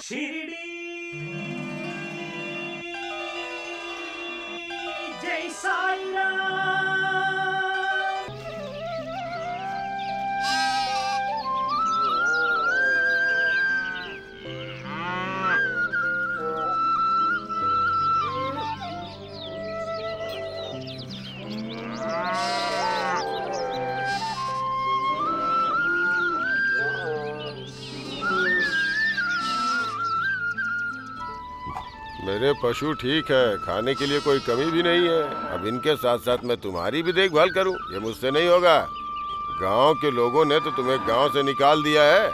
शिरडी जय साई राम। मेरे पशु ठीक है, खाने के लिए कोई कमी भी नहीं है। अब इनके साथ साथ मैं तुम्हारी भी देखभाल करूं, ये मुझसे नहीं होगा। गांव के लोगों ने तो तुम्हें गांव से निकाल दिया है,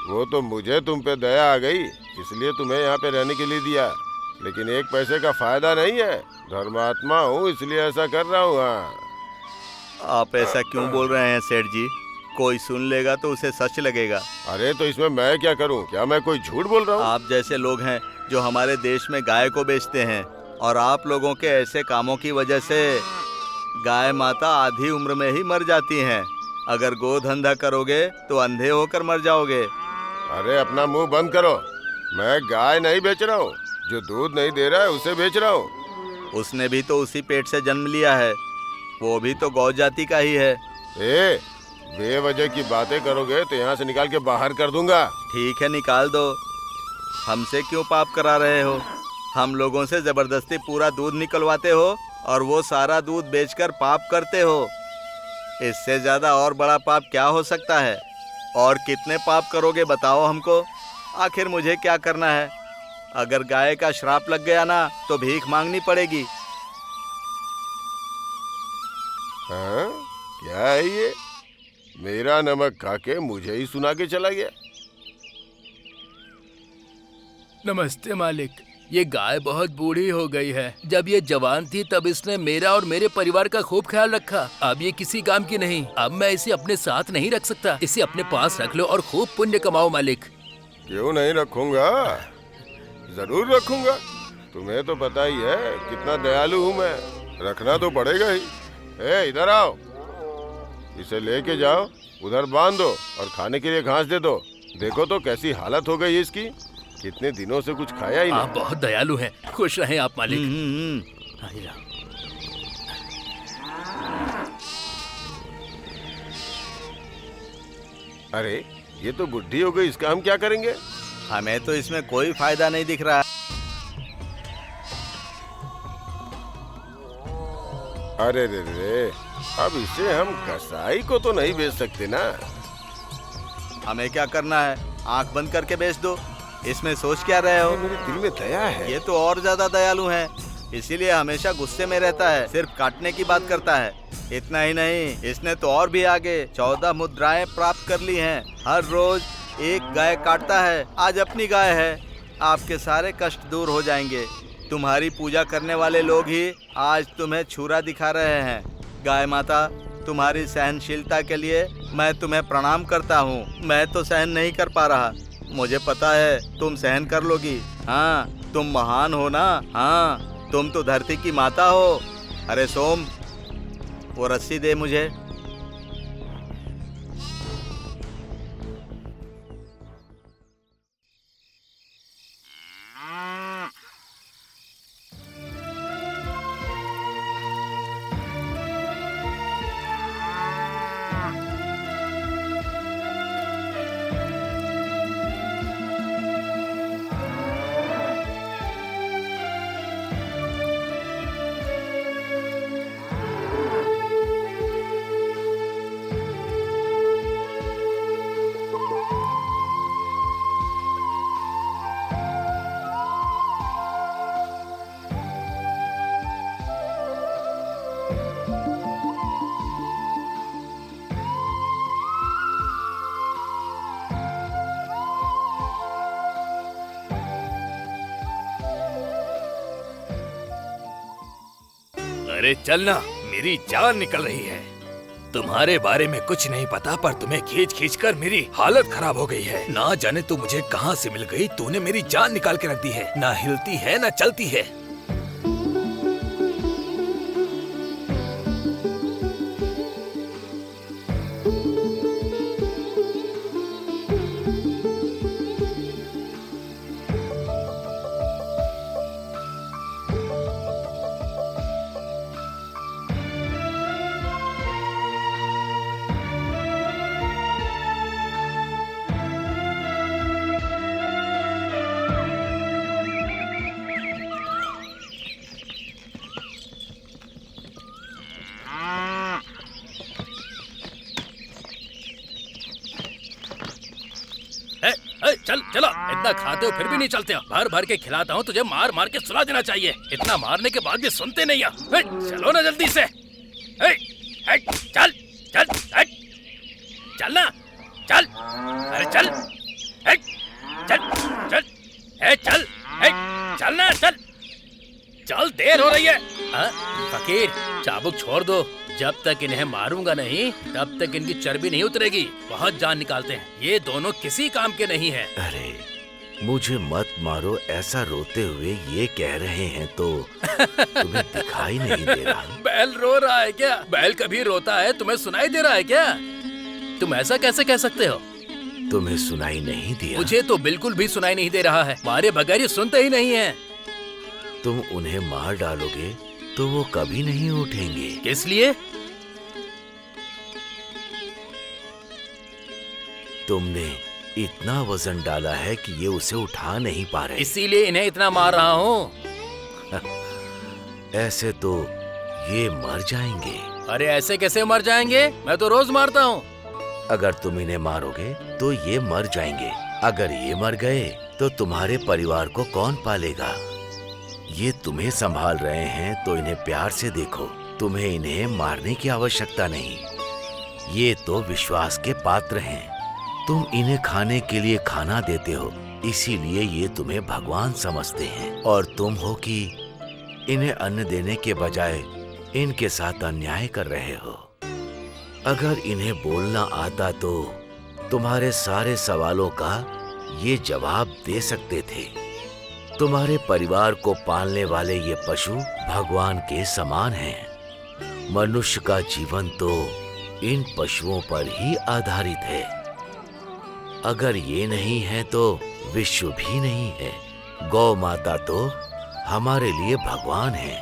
वो तो मुझे तुम पे दया आ गई इसलिए तुम्हें यहाँ पे रहने के लिए दिया, लेकिन एक पैसे का फायदा नहीं है। धर्मात्मा हूँ इसलिए ऐसा कर रहा हूँ। हाँ, आप ऐसा क्यों बोल रहे हैं सेठ जी? कोई सुन लेगा तो उसे सच लगेगा। अरे तो इसमें मैं क्या करूँ? क्या मैं कोई झूठ बोल रहा हूँ? आप जैसे लोग हैं जो हमारे देश में गाय को बेचते हैं, और आप लोगों के ऐसे कामों की वजह से गाय माता आधी उम्र में ही मर जाती हैं। अगर गोधंधा करोगे तो अंधे होकर मर जाओगे। अरे अपना मुंह बंद करो, मैं गाय नहीं बेच रहा हूँ, जो दूध नहीं दे रहा है उसे बेच रहा हूँ। उसने भी तो उसी पेट से जन्म लिया है, वो भी तो गौ जाति का ही है। बेवजह की बातें करोगे तो यहाँ से निकाल के बाहर कर दूंगा। ठीक है, निकाल दो। हमसे क्यों पाप करा रहे हो? हम लोगों से जबरदस्ती पूरा दूध निकलवाते हो और वो सारा दूध बेचकर पाप करते हो। इससे ज्यादा और बड़ा पाप क्या हो सकता है? और कितने पाप करोगे बताओ हमको। आखिर मुझे क्या करना है? अगर गाय का श्राप लग गया ना तो भीख मांगनी पड़ेगी। हाँ? क्या है ये? मेरा नमक खा के मुझे ही सुना के चला गया। नमस्ते मालिक, ये गाय बहुत बूढ़ी हो गई है। जब ये जवान थी तब इसने मेरा और मेरे परिवार का खूब ख्याल रखा। अब ये किसी काम की नहीं। अब मैं इसे अपने साथ नहीं रख सकता। इसे अपने पास रख लो और खूब पुण्य कमाओ मालिक। क्यों नहीं रखूंगा, जरूर रखूंगा। तुम्हें तो पता ही है कितना दयालु हूँ मैं, रखना तो पड़ेगा ही। इधर आओ, इसे लेके जाओ, उधर बांध दो और खाने के लिए घास दे दो। देखो तो कैसी हालत हो गई है इसकी, कितने दिनों से कुछ खाया ही नहीं। आप बहुत दयालु हैं, खुश रहें आप मालिक। अरे ये तो बुढ़ी हो गई, इसका हम क्या करेंगे? हमें तो इसमें कोई फायदा नहीं दिख रहा। अरे रे रे, अब इसे हम कसाई को तो नहीं बेच सकते ना। हमें क्या करना है? आंख बंद करके बेच दो। इसमें सोच क्या रहे हो? मेरे दिल में दया है। ये तो और ज्यादा दयालु है, इसीलिए हमेशा गुस्से में रहता है, सिर्फ काटने की बात करता है। इतना ही नहीं, इसने तो और भी आगे 14 मुद्राएं प्राप्त कर ली हैं। हर रोज एक गाय काटता है। आज अपनी गाय है, आपके सारे कष्ट दूर हो जाएंगे। तुम्हारी पूजा करने वाले लोग ही आज तुम्हें छुरा दिखा रहे हैं। गाय माता, तुम्हारी सहनशीलता के लिए मैं तुम्हें प्रणाम करता हूँ। मैं तो सहन नहीं कर पा रहा, मुझे पता है तुम सहन कर लोगी। हाँ, तुम महान हो ना। हाँ, तुम तो धरती की माता हो। अरे सोम, वो रस्सी दे मुझे। अरे चलना, मेरी जान निकल रही है। तुम्हारे बारे में कुछ नहीं पता, पर तुम्हें खींच खींच कर मेरी हालत खराब हो गई है। ना जाने तू मुझे कहाँ से मिल गई, तूने मेरी जान निकाल के रख दी है। ना हिलती है ना चलती है। चल चलो, इतना खाते हो फिर भी नहीं चलते हो। भर भर के खिलाता हूँ तुझे, मार मार के सुला देना चाहिए। इतना मारने के बाद भी सुनते नहीं हो। चलो ना जल्दी से। चल चल चल ना, चल, अरे चल, चल चल चल चल ना, चल चल, देर हो रही है। फकीर, चाबुक छोड़ दो। जब तक इन्हें मारूंगा नहीं तब तक इनकी चर्बी नहीं उतरेगी। बहुत जान निकालते हैं, ये दोनों किसी काम के नहीं हैं। अरे मुझे मत मारो, ऐसा रोते हुए ये कह रहे हैं तो तुम्हें दिखाई नहीं दे रहा? बैल रो रहा है क्या? बैल कभी रोता है? तुम्हें सुनाई दे रहा है क्या? तुम ऐसा कैसे कह सकते हो? तुम्हें सुनाई नहीं दिया? मुझे तो बिल्कुल भी सुनाई नहीं दे रहा है। मारे बगैर ये सुनते ही नहीं है। तुम उन्हें मार डालोगे तो वो कभी नहीं उठेंगे। किस लिए? तुमने इतना वजन डाला है कि ये उसे उठा नहीं पा रहे। इसीलिए इन्हें इतना मार रहा हूँ। ऐसे तो ये मर जाएंगे। अरे ऐसे कैसे मर जाएंगे? मैं तो रोज मारता हूँ। अगर तुम इन्हें मारोगे तो ये मर जाएंगे। अगर ये मर गए तो तुम्हारे परिवार को कौन पालेगा? ये तुम्हें संभाल रहे हैं तो इन्हें प्यार से देखो। तुम्हें इन्हें मारने की आवश्यकता नहीं। ये तो विश्वास के पात्र हैं। तुम इन्हें खाने के लिए खाना देते हो, इसीलिए ये तुम्हें भगवान समझते हैं। और तुम हो कि इन्हें अन्न देने के बजाय इनके साथ अन्याय कर रहे हो। अगर इन्हें बोलना आता तो तुम्हारे सारे सवालों का ये जवाब दे सकते थे। तुम्हारे परिवार को पालने वाले ये पशु भगवान के समान हैं। मनुष्य का जीवन तो इन पशुओं पर ही आधारित है। अगर ये नहीं है तो विश्व भी नहीं है। गौ माता तो हमारे लिए भगवान है।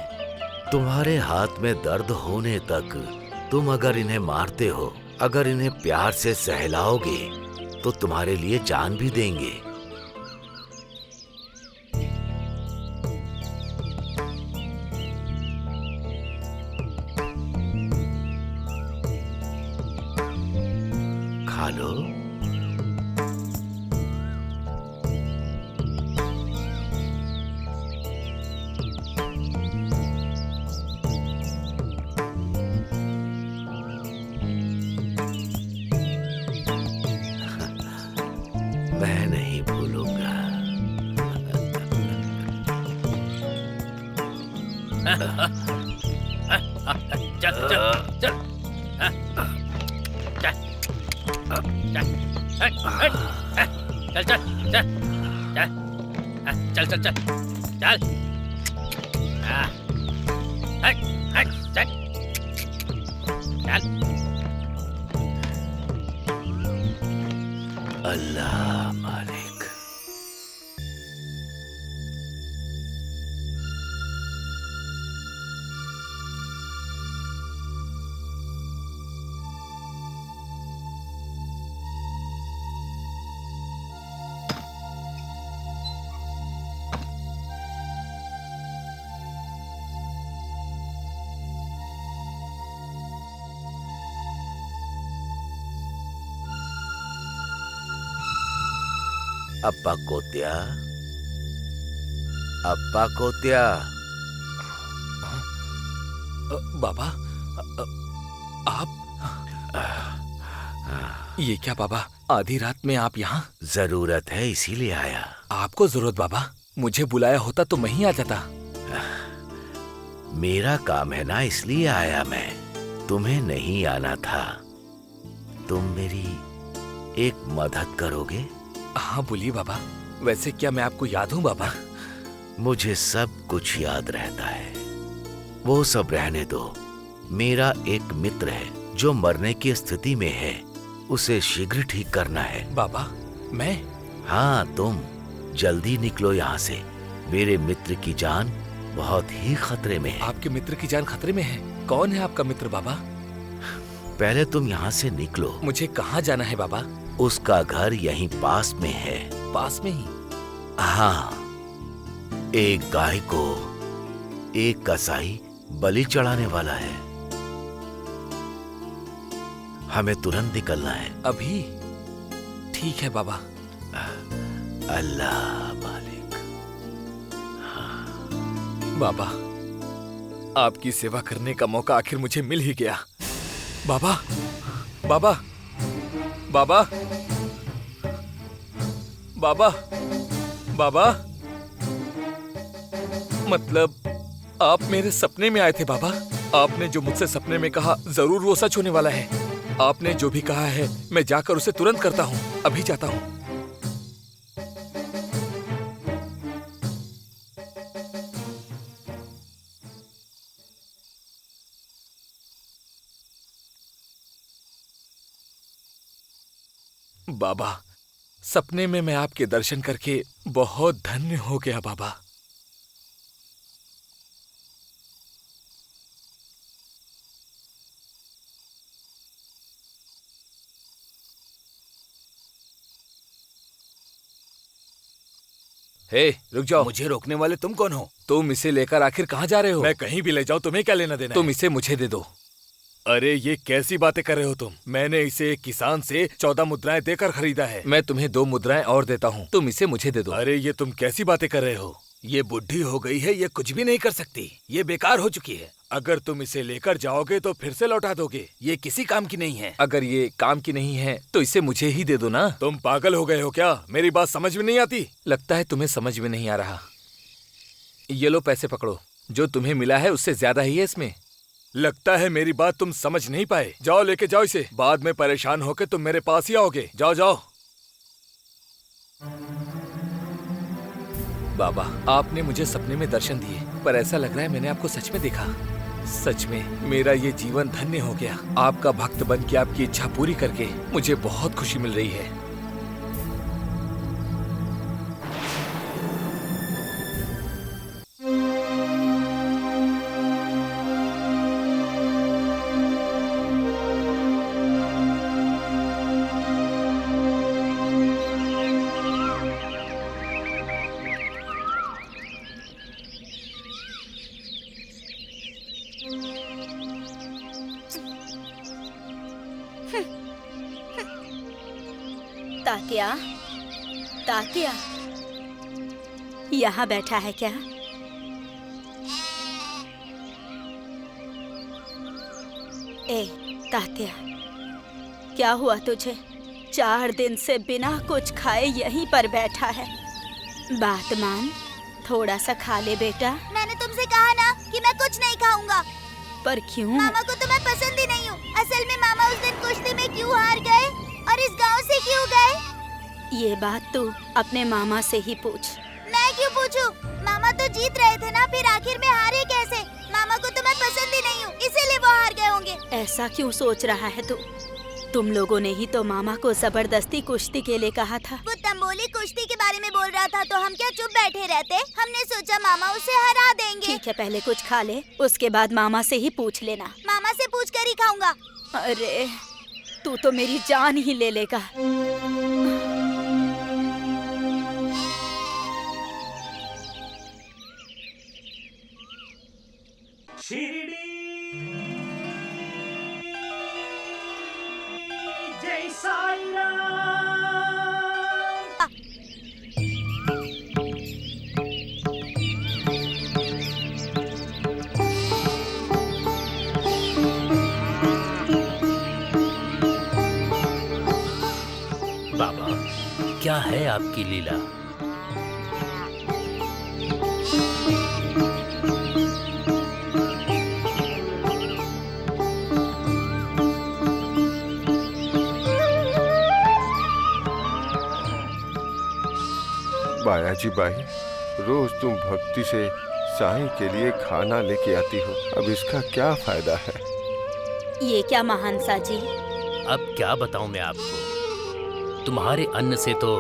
तुम्हारे हाथ में दर्द होने तक तुम अगर इन्हें मारते हो, अगर इन्हें प्यार से सहलाओगे तो तुम्हारे लिए जान भी देंगे। खा लो। मैं नहीं भूलूंगा। चल चल चल चल चल चल चल चल चल चल चल अल्लाह मालिक। अप्पा कोत्या, अप्पा कोत्या। बाबा, आप ये क्या बाबा, आधी रात में आप यहाँ? जरूरत है इसीलिए आया। आपको जरूरत बाबा? मुझे बुलाया होता तो मैं ही आ जाता। मेरा काम है ना, इसलिए आया मैं। तुम्हें नहीं आना था। तुम मेरी एक मदद करोगे? हाँ बोलिए बाबा। वैसे क्या मैं आपको याद हूँ बाबा? मुझे सब कुछ याद रहता है। वो सब रहने दो। मेरा एक मित्र है जो मरने की स्थिति में है। उसे शीघ्र ठीक करना है। बाबा मैं? हाँ तुम जल्दी निकलो यहाँ से। मेरे मित्र की जान बहुत ही खतरे में है। आपके मित्र की जान खतरे में है? कौन है आपका मित्र बाबा? पहले तुम यहाँ से निकलो। मुझे कहाँ जाना है बाबा? उसका घर यहीं पास में है। पास में ही? हाँ, एक गाय को एक कसाई बलि चढ़ाने वाला है। हमें तुरंत निकलना है। अभी? ठीक है बाबा। अल्लाह मालिक। बाबा, आपकी सेवा करने का मौका आखिर मुझे मिल ही गया। बाबा, बाबा, बाबा, बाबा, बाबा, मतलब आप मेरे सपने में आए थे बाबा। आपने जो मुझसे सपने में कहा जरूर वो सच होने वाला है। आपने जो भी कहा है मैं जाकर उसे तुरंत करता हूँ। अभी जाता हूँ। बाबा, सपने में मैं आपके दर्शन करके बहुत धन्य हो गया बाबा। हे, रुक जाओ। मुझे रोकने वाले तुम कौन हो? तुम इसे लेकर आखिर कहाँ जा रहे हो? मैं कहीं भी ले जाऊं, तुम्हें क्या लेना देना? तुम इसे मुझे दे दो। अरे ये कैसी बातें कर रहे हो तुम? मैंने इसे एक किसान से 14 मुद्राएं देकर खरीदा है। मैं तुम्हें 2 मुद्राएं और देता हूँ, तुम इसे मुझे दे दो। अरे ये तुम कैसी बातें कर रहे हो? ये बुढ़ी हो गई है, ये कुछ भी नहीं कर सकती। ये बेकार हो चुकी है। अगर तुम इसे लेकर जाओगे तो फिर से लौटा दोगे। ये किसी काम की नहीं है। अगर ये काम की नहीं है तो इसे मुझे ही दे दो ना। तुम पागल हो गए हो क्या? मेरी बात समझ में नहीं आती? लगता है तुम्हें समझ में नहीं आ रहा। ये लो पैसे पकड़ो। जो तुम्हें मिला है उससे ज्यादा ही है इसमें। लगता है मेरी बात तुम समझ नहीं पाए। जाओ लेके जाओ इसे। बाद में परेशान होके तुम मेरे पास ही आओगे। जाओ जाओ। बाबा, आपने मुझे सपने में दर्शन दिए, पर ऐसा लग रहा है मैंने आपको सच में देखा। सच में मेरा ये जीवन धन्य हो गया। आपका भक्त बन के आपकी इच्छा पूरी करके मुझे बहुत खुशी मिल रही है। तात्या, तात्या, यहाँ बैठा है क्या? ए तात्या, क्या हुआ तुझे? 4 दिन से बिना कुछ खाए यहीं पर बैठा है। बात मान, थोड़ा सा खा ले बेटा। मैंने तुमसे कहा ना कि मैं कुछ नहीं खाऊंगा। पर क्यों? मामा को तो मैं पसंद ही नहीं हूँ। असल में मामा उस दिन कुश्ती में क्यों हार गए और इस गांव से क्यों गए? ये बात तू अपने मामा से ही पूछ। मैं क्यों पूछूं? मामा तो जीत रहे थे ना, फिर आखिर में हारे कैसे? मामा को तो मैं पसंद ही नहीं हूँ, इसीलिए वो हार गए होंगे। ऐसा क्यों सोच रहा है तू? तुम लोगों ने ही तो मामा को जबरदस्ती कुश्ती के लिए कहा था। वो तंबोली कुश्ती के बारे में बोल रहा था तो हम क्या चुप बैठे रहते? हमने सोचा मामा उसे हरा देंगे। ठीक है, पहले कुछ खा ले, उसके बाद मामा से ही पूछ लेना। मामा से पूछ कर ही खाऊंगा। अरे तू तो मेरी जान ही ले लेगा। शिरडी जय साईं राम। बाबा, क्या है आपकी लीला? बायाजी बाई, रोज तुम भक्ति से साईं के लिए खाना लेके आती हो, अब इसका क्या फायदा है? ये क्या महानसा जी? अब क्या बताऊं मैं आपको? तुम्हारे अन्न से तो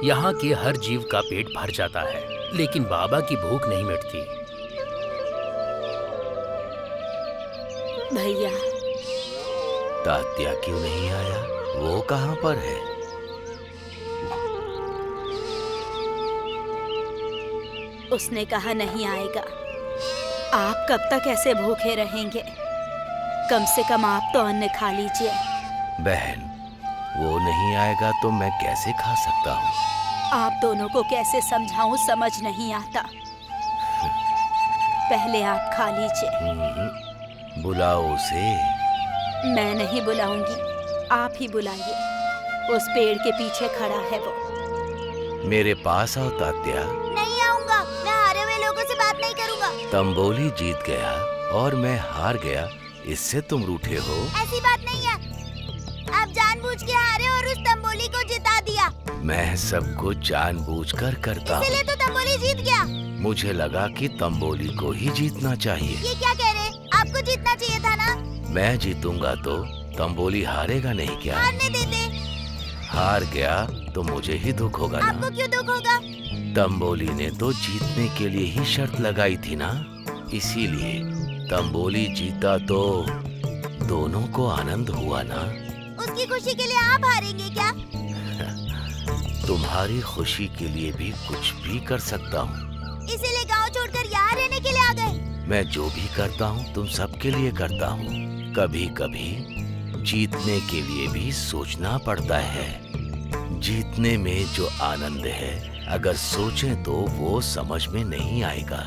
यहाँ के हर जीव का पेट भर जाता है, लेकिन बाबा की भूख नहीं मिटती। भैया, तात्या क्यों नहीं आया? वो कहाँ पर है? उसने कहा नहीं आएगा। आप कब तक ऐसे भूखे रहेंगे? कम से कम आप तो अन्न खा लीजिए। बहन, वो नहीं आएगा तो मैं कैसे खा सकता हूँ? आप दोनों को कैसे समझाऊं समझ नहीं आता। पहले आप खा लीजिए। बुलाओ उसे। मैं नहीं बुलाऊंगी, आप ही बुलाइए। उस पेड़ के पीछे खड़ा है वो। मेरे पास आओ तात्या। नहीं आऊंगा, मैं हारे हुए लोगों से बात नहीं करूंगा। तंबोली जीत गया और मैं हार गया, इससे तुम रूठे हो? ऐसी बात नहीं है, आप जानबूझ के हारे और उस तंबोली को जिता दिया। मैं सब कुछ जानबूझकर करता हूँ। इसीलिए तो तंबोली जीत गया। मुझे लगा कि तंबोली को ही जीतना चाहिए। ये क्या कह रहे? आपको जीतना चाहिए था ना। मैं जीतूंगा तो तंबोली हारेगा नहीं क्या? हारने देते। हार गया तो मुझे ही दुख होगा ना। आपको क्यों दुख होगा? तंबोली ने तो जीतने के लिए ही शर्त लगाई थी ना, इसीलिए तंबोली जीता तो दोनों को आनंद हुआ ना। उसकी खुशी के लिए आप हारेंगे क्या? तुम्हारी खुशी के लिए भी कुछ भी कर सकता हूँ। इसीलिए गांव छोड़कर यहाँ रहने के लिए आ गए। मैं जो भी करता हूँ तुम सबके लिए करता हूँ। कभी कभी जीतने के लिए भी सोचना पड़ता है। जीतने में जो आनंद है अगर सोचें तो वो समझ में नहीं आएगा।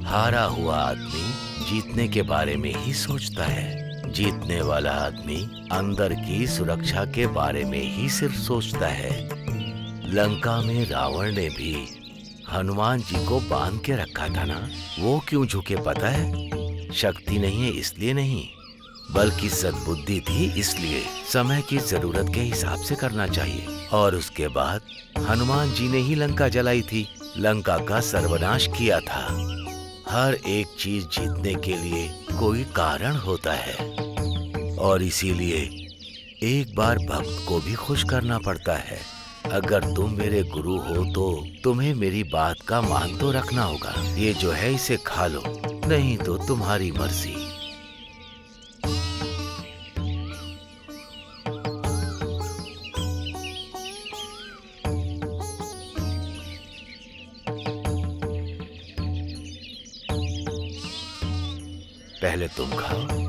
हारा हुआ आदमी जीतने के बारे में ही सोचता है। जीतने वाला आदमी अंदर की सुरक्षा के बारे में ही सिर्फ सोचता है। लंका में रावण ने भी हनुमान जी को बांध के रखा था ना। वो क्यों झुके पता है? शक्ति नहीं है इसलिए नहीं, बल्कि सद्बुद्धि थी इसलिए। समय की जरूरत के हिसाब से करना चाहिए। और उसके बाद हनुमान जी ने ही लंका जलाई थी, लंका का सर्वनाश किया था। हर एक चीज जीतने के लिए कोई कारण होता है और इसीलिए एक बार भक्त को भी खुश करना पड़ता है। अगर तुम मेरे गुरु हो तो तुम्हें मेरी बात का मान तो रखना होगा। ये जो है इसे खा लो, नहीं तो तुम्हारी मर्जी। पहले तुम खाओ।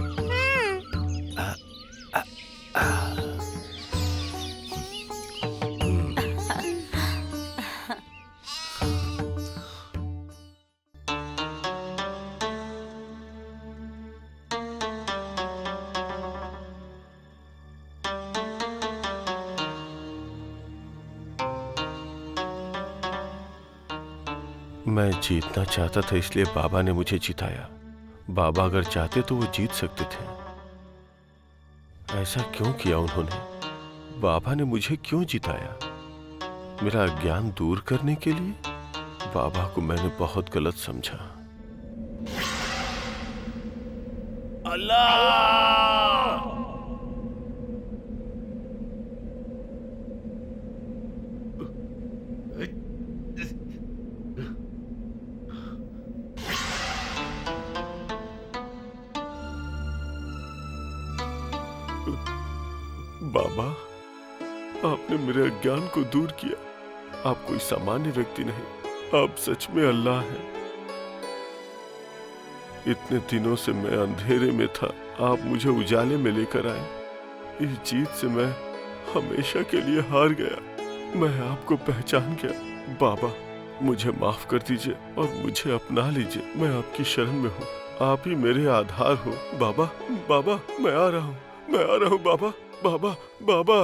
मैं जीतना चाहता था इसलिए बाबा ने मुझे जिताया। बाबा अगर चाहते तो वो जीत सकते थे। ऐसा क्यों किया उन्होंने? बाबा ने मुझे क्यों जिताया? मेरा अज्ञान दूर करने के लिए? बाबा को मैंने बहुत गलत समझा। अल्लाह! बाबा, आपने मेरे अज्ञान को दूर किया। आप कोई सामान्य व्यक्ति नहीं, आप सच में अल्लाह हैं। इतने दिनों से मैं अंधेरे में था, आप मुझे उजाले में लेकर आए। इस जीत से मैं हमेशा के लिए हार गया। मैं आपको पहचान गया। बाबा, मुझे माफ कर दीजिए और मुझे अपना लीजिए। मैं आपकी शरण में हूँ, आप ही मेरे आधार हो। बाबा, बाबा, मैं आ रहा हूँ, मैं आ रहा हूँ बाबा, बाबा, बाबा।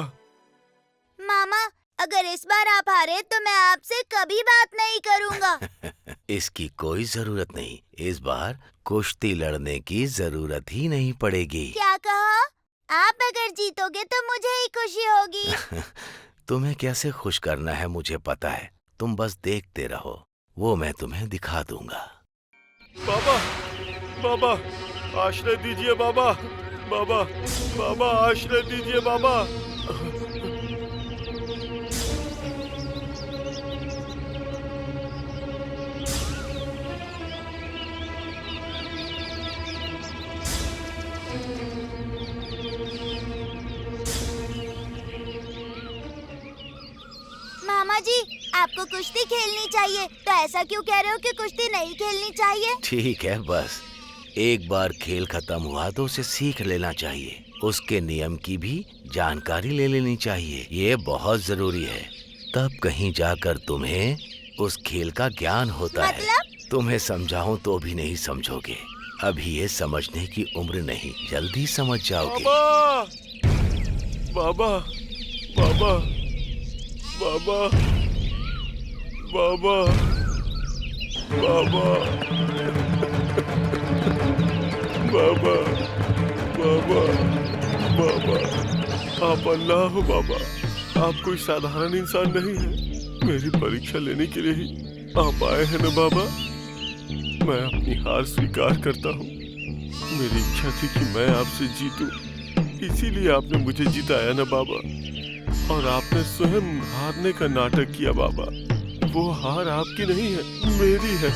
मामा, अगर इस बार आप हारे तो मैं आपसे कभी बात नहीं करूँगा। इसकी कोई जरूरत नहीं। इस बार कुश्ती लड़ने की जरूरत ही नहीं पड़ेगी। क्या कहा? आप अगर जीतोगे तो मुझे ही खुशी होगी। तुम्हें कैसे खुश करना है मुझे पता है। तुम बस देखते रहो, वो मैं तुम्हें दिखा दूंगा। बाबा, बाबा, आश्रय दीजिए बाबा, बाबा, बाबा, आश्रय दीजिए बाबा। मामा जी, आपको कुश्ती खेलनी चाहिए, तो ऐसा क्यों कह रहे हो कि कुश्ती नहीं खेलनी चाहिए? ठीक है, बस एक बार खेल खत्म हुआ तो उसे सीख लेना चाहिए। उसके नियम की भी जानकारी ले लेनी चाहिए। ये बहुत जरूरी है। तब कहीं जाकर तुम्हें उस खेल का ज्ञान होता है। तुम्हें समझाऊं तो भी नहीं समझोगे। अभी ये समझने की उम्र नहीं, जल्दी समझ जाओगे। बाबा बाबा बाबा बाबा बाबा बाबा बाबा बाबा आप अल्लाह हो बाबा। आप कोई साधारण इंसान नहीं है। मेरी परीक्षा लेने के लिए ही आप आए हैं ना बाबा। मैं अपनी हार स्वीकार करता हूँ। मेरी इच्छा थी कि मैं आपसे जीतूं, इसीलिए आपने मुझे जिताया ना बाबा। और आपने स्वयं हारने का नाटक किया बाबा। वो हार आपकी नहीं है, मेरी है।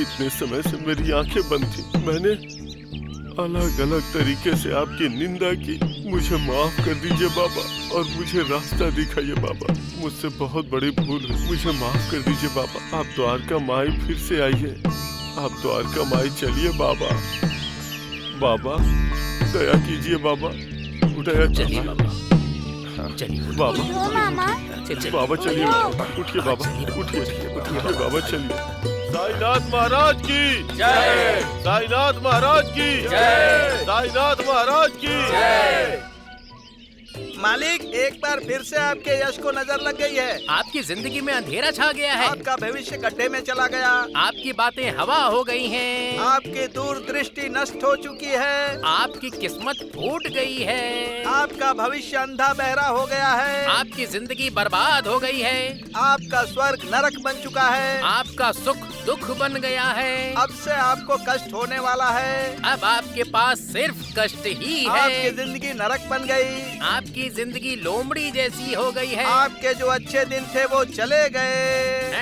इतने समय से मेरी आंखें बंद थी। मैंने अलग अलग तरीके से आपकी निंदा की। मुझे माफ कर दीजिए बाबा और मुझे रास्ता दिखाइए बाबा। मुझसे बहुत बड़ी भूल है, मुझे माफ कर दीजिए बाबा। आप द्वारका माई फिर से आइए। आप द्वारका माई चलिए बाबा। बाबा दया कीजिए बाबा, दया चलिए कीजिए बाबा, चलिए बाबा। मामा बाबा चलिए बाबा, उठिए बाबा, उठिए उठिए बाबा, चलिए। साईनाथ महाराज की जय। साईनाथ महाराज की जय। साईनाथ महाराज की जय। मालिक, एक बार फिर से आपके यश को नजर लग गई है। आपकी जिंदगी में अंधेरा छा गया है। आपका भविष्य गड्ढे में चला गया। आपकी बातें हवा हो गई हैं। आपकी दूरदृष्टि नष्ट हो चुकी है। आपकी किस्मत फूट गई है। आपका भविष्य अंधा बहरा हो गया है। आपकी जिंदगी बर्बाद हो गई है। आपका स्वर्ग नरक बन चुका है। आपका सुख दुख बन गया है। अब से आपको कष्ट होने वाला है। अब आपके पास सिर्फ कष्ट ही आपकी है। जिंदगी नरक बन गई। आपकी जिंदगी लोमड़ी जैसी हो गई है। आपके जो अच्छे दिन थे वो चले गए।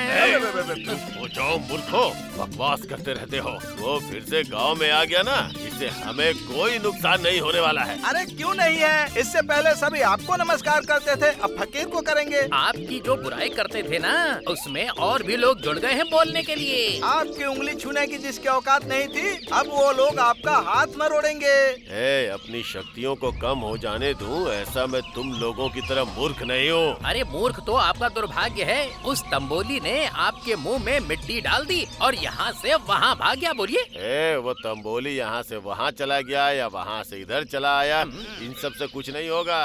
वो जाओ मूर्खो, बकवास करते रहते हो। वो फिर से गांव में आ गया ना, इससे हमें कोई नुकसान नहीं होने वाला है। अरे क्यों नहीं है? इससे पहले सभी आपको नमस्कार करते थे, अब फकीर को करेंगे। आपकी जो बुराई करते थे ना, उसमें और भी लोग जुड़ गए हैं बोलने के लिए। आपकी उंगली छूने की जिसकी औकात नहीं थी, अब वो लोग आपका हाथ मरोड़ेंगे। अपनी शक्तियों को कम हो जाने दूं, ऐसा मैं तुम लोगों की तरह मूर्ख नहीं हूँ। अरे मूर्ख तो आपका दुर्भाग्य है। उस तंबोली ने आपके मुंह में मिट्टी डाल दी और यहाँ से वहाँ भाग गया। बोलिए, वो तंबोली यहाँ से वहाँ चला गया या वहाँ से इधर चला आया, इन सब से कुछ नहीं होगा।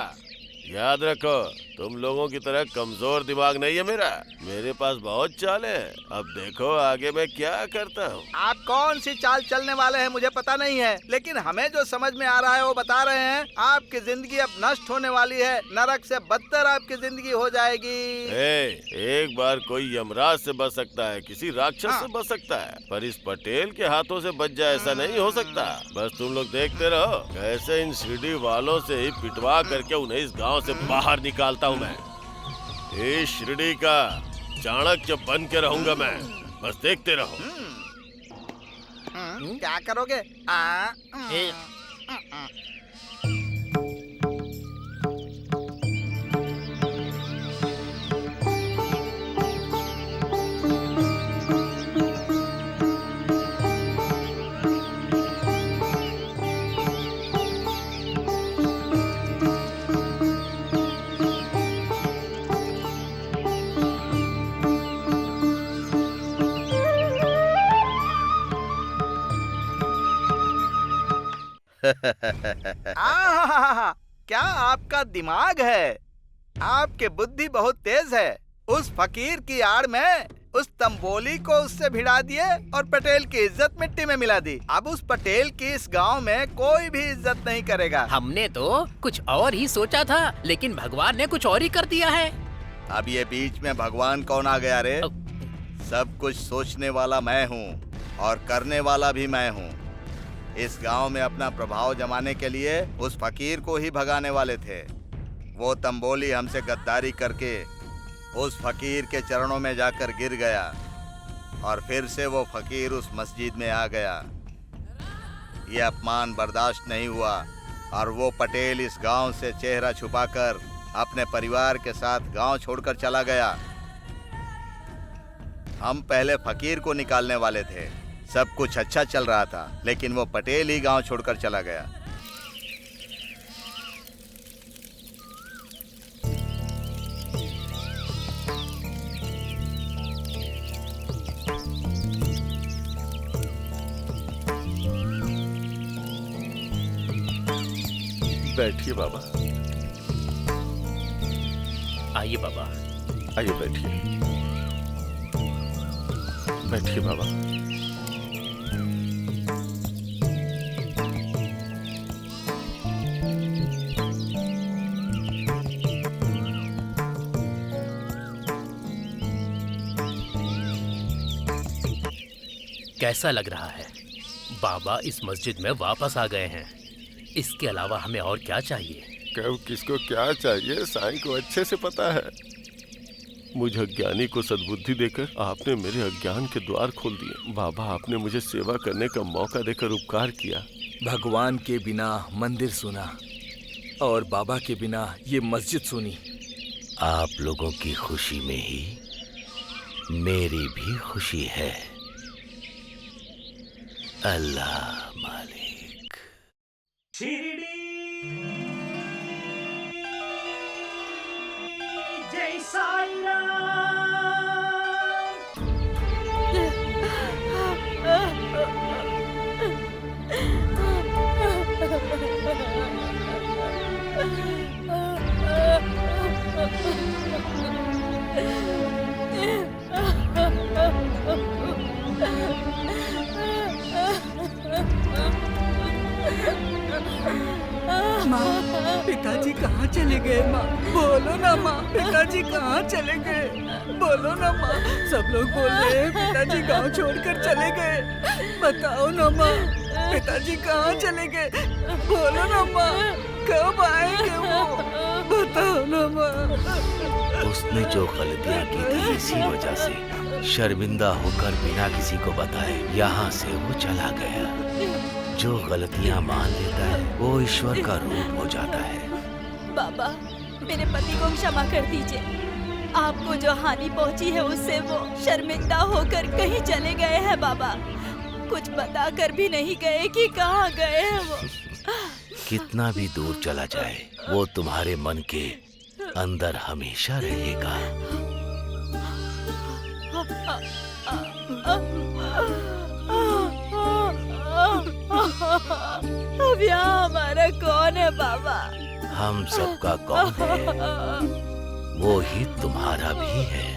याद रखो, तुम लोगों की तरह कमजोर दिमाग नहीं है मेरा। मेरे पास बहुत चाल है। अब देखो आगे मैं क्या करता हूँ। आप कौन सी चाल चलने वाले हैं मुझे पता नहीं है, लेकिन हमें जो समझ में आ रहा है वो बता रहे हैं। आपकी जिंदगी अब नष्ट होने वाली है। नरक से बदतर आपकी जिंदगी हो जाएगी। एक बार कोई यमराज से बच सकता है, किसी राक्षस से बच सकता है, पर इस पटेल के हाथों से बच जाए ऐसा नहीं हो सकता। बस तुम लोग देखते रहो कैसे इन शिरडी वालों से ही पिटवा करके उन्हें इस गाँव से बाहर निकालता हूँ मैं। इस शिरडी का चाणक्य बन के रहूंगा मैं, बस देखते रहो। क्या करोगे? क्या आपका दिमाग है? आपकी बुद्धि बहुत तेज है। उस फकीर की आड़ में उस तंबोली को उससे भिड़ा दिए और पटेल की इज्जत मिट्टी में मिला दी। अब उस पटेल की इस गांव में कोई भी इज्जत नहीं करेगा। हमने तो कुछ और ही सोचा था, लेकिन भगवान ने कुछ और ही कर दिया है। अब ये बीच में भगवान कौन आ गया रे? सब कुछ सोचने वाला मैं हूँ और करने वाला भी मैं हूँ। इस गांव में अपना प्रभाव जमाने के लिए उस फकीर को ही भगाने वाले थे। वो तंबोली हमसे गद्दारी करके उस फकीर के चरणों में जाकर गिर गया और फिर से वो फकीर उस मस्जिद में आ गया। ये अपमान बर्दाश्त नहीं हुआ और वो पटेल इस गांव से चेहरा छुपाकर अपने परिवार के साथ गांव छोड़कर चला गया। हम पहले फकीर को निकालने वाले थे, सब कुछ अच्छा चल रहा था, लेकिन वो पटेल ही गांव छोड़कर चला गया। बैठिए बाबा, आइए बाबा। आइए बैठिए, बैठिए बाबा। कैसा लग रहा है? बाबा इस मस्जिद में वापस आ गए हैं। इसके अलावा हमें और क्या चाहिए? कब किसको क्या चाहिए साईं को अच्छे से पता है। मुझ अज्ञानी को सद्बुद्धि देकर आपने मेरे अज्ञान के द्वार खोल दिए। बाबा, आपने मुझे सेवा करने का मौका देकर उपकार किया। भगवान के बिना मंदिर सुना और बाबा के बिना ये मस्जिद सुनी। आप लोगों की खुशी में ही मेरी भी खुशी है। अल्लाह मालिक। शिरडी जय साईं राम। माँ, पिताजी कहाँ चले गए? माँ बोलो ना माँ, पिताजी कहाँ चले गए? बोलो ना माँ, सब लोग बोल रहे हैं पिताजी गांव छोड़कर चले गए। बताओ ना माँ, पिताजी कहाँ चले गए? बोलो ना माँ, कब आएंगे वो? बताओ ना माँ। उसने जो गलतियां की थी इसी वजह से शर्मिंदा होकर बिना किसी को बताए यहाँ से वो चला गया। जो गलतियां मान लेता है वो ईश्वर का रूप हो जाता है। बाबा, मेरे पति को क्षमा कर दीजिए। आपको जो हानि पहुंची है उससे वो शर्मिंदा होकर कहीं चले गए हैं बाबा। कुछ बता कर भी नहीं गए कि कहाँ गए हैं वो। कितना भी दूर चला जाए वो तुम्हारे मन के अंदर हमेशा रहेगा। अब यहाँ हमारा कौन है बाबा? हम सबका कौन है? वो ही तुम्हारा भी है।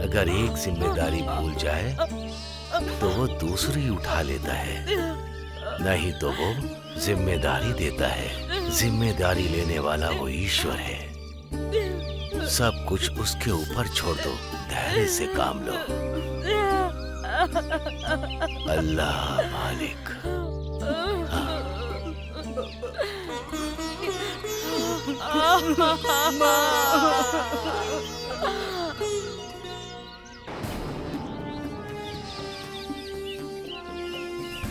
अगर एक जिम्मेदारी भूल जाए तो वो दूसरी उठा लेता है, नहीं तो वो जिम्मेदारी देता है। जिम्मेदारी लेने वाला वो ईश्वर है। सब कुछ उसके ऊपर छोड़ दो, धैर्य से काम लो। अल्लाह मालिक।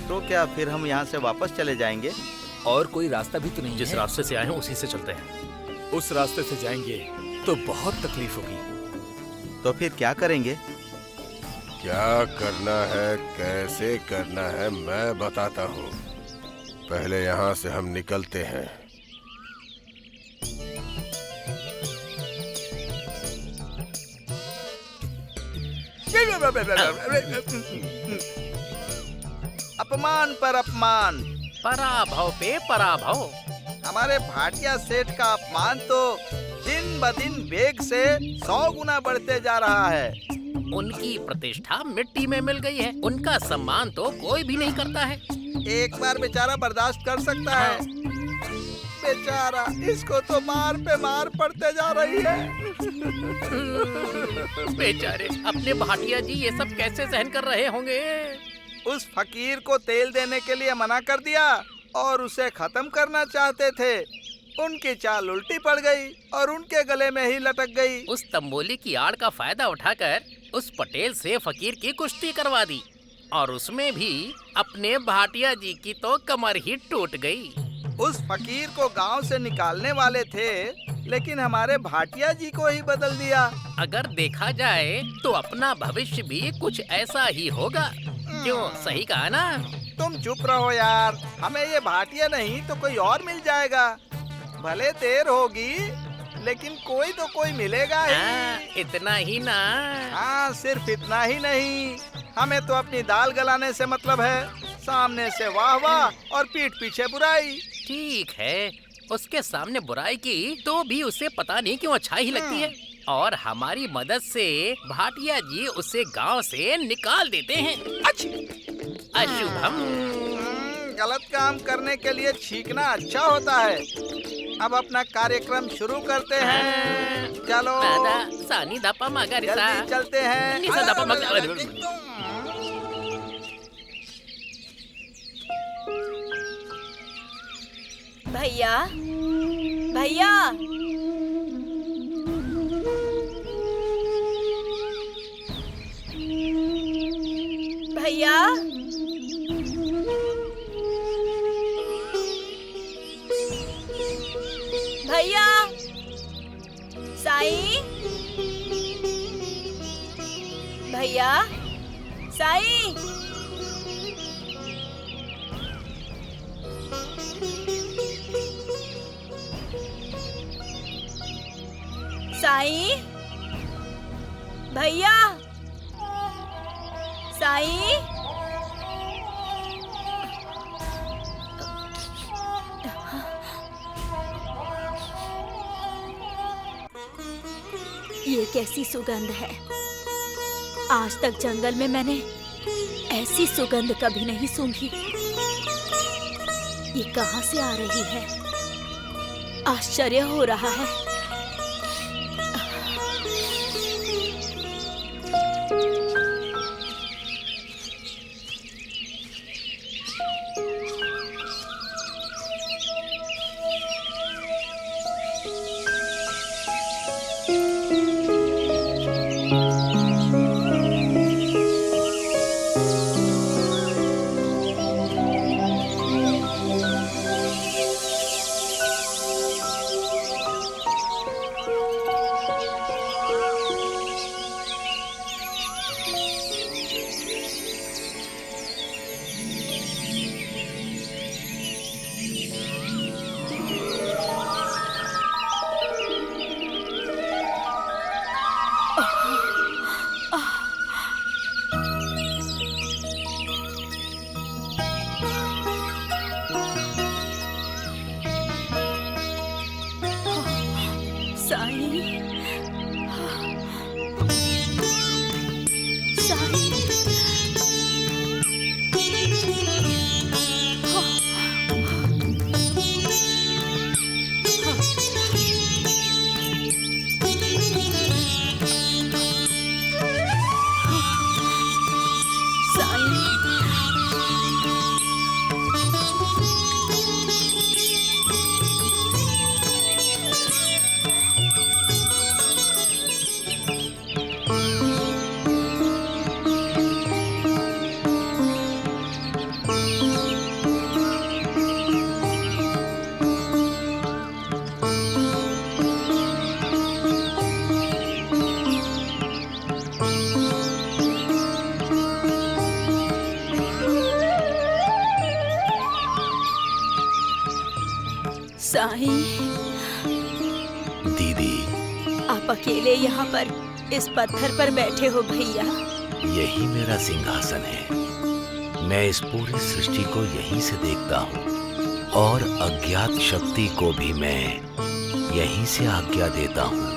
तो क्या फिर हम यहाँ से वापस चले जाएंगे? और कोई रास्ता भी तो नहीं जिस है। रास्ते से आए हैं उसी से चलते हैं। उस रास्ते से जाएंगे तो बहुत तकलीफ होगी। तो फिर क्या करेंगे? क्या करना है, कैसे करना है, मैं बताता हूँ। पहले यहाँ से हम निकलते हैं। अपमान पर अपमान, पराभव पे पराभव। हमारे भाटिया सेठ का अपमान तो दिन ब दिन वेग से 100 गुना बढ़ते जा रहा है। उनकी प्रतिष्ठा मिट्टी में मिल गई है। उनका सम्मान तो कोई भी नहीं करता है। एक बार बेचारा बर्दाश्त कर सकता है, बेचारा इसको तो मार पे मार पड़ते जा रही है। बेचारे अपने भाटिया जी ये सब कैसे सहन कर रहे होंगे। उस फकीर को तेल देने के लिए मना कर दिया और उसे खत्म करना चाहते थे। उनकी चाल उल्टी पड़ गई और उनके गले में ही लटक गई। उस तंबोली की आड़ का फायदा उठाकर उस पटेल से फकीर की कुश्ती करवा दी और उसमें भी अपने भाटिया जी की तो कमर ही टूट गई। उस फकीर को गांव से निकालने वाले थे, लेकिन हमारे भाटिया जी को ही बदल दिया। अगर देखा जाए तो अपना भविष्य भी कुछ ऐसा ही होगा। क्यों, सही कहा ना? तुम चुप रहो यार, हमें ये भाटिया नहीं तो कोई और मिल जाएगा। भले देर होगी लेकिन कोई तो कोई मिलेगा ही। इतना ही ना? हाँ, सिर्फ इतना ही नहीं, हमें तो अपनी दाल गलाने से मतलब है। सामने से वाह वाह और पीठ पीछे बुराई। ठीक है, उसके सामने बुराई की तो भी उसे पता नहीं क्यों अच्छाई ही लगती है। और हमारी मदद से भाटिया जी उसे गांव से निकाल देते हैं। अशुभम। गलत काम करने के लिए छींकना अच्छा होता है। अब अपना कार्यक्रम शुरू करते हैं। चलो सानी दपा मगरिसा जल्दी चलते हैं। निसा दपा भैया भैया भैया भैया साईं भैया साईं साईं भैया साईं ये कैसी सुगंध है। आज तक जंगल में मैंने ऐसी सुगंध कभी नहीं सूंघी। ये कहाँ से आ रही है? आश्चर्य हो रहा है। साईं। दीदी, आप अकेले यहाँ पर इस पत्थर पर बैठे हो भैया? यही मेरा सिंहासन है। मैं इस पूरी सृष्टि को यहीं से देखता हूँ और अज्ञात शक्ति को भी मैं यहीं से आज्ञा देता हूँ।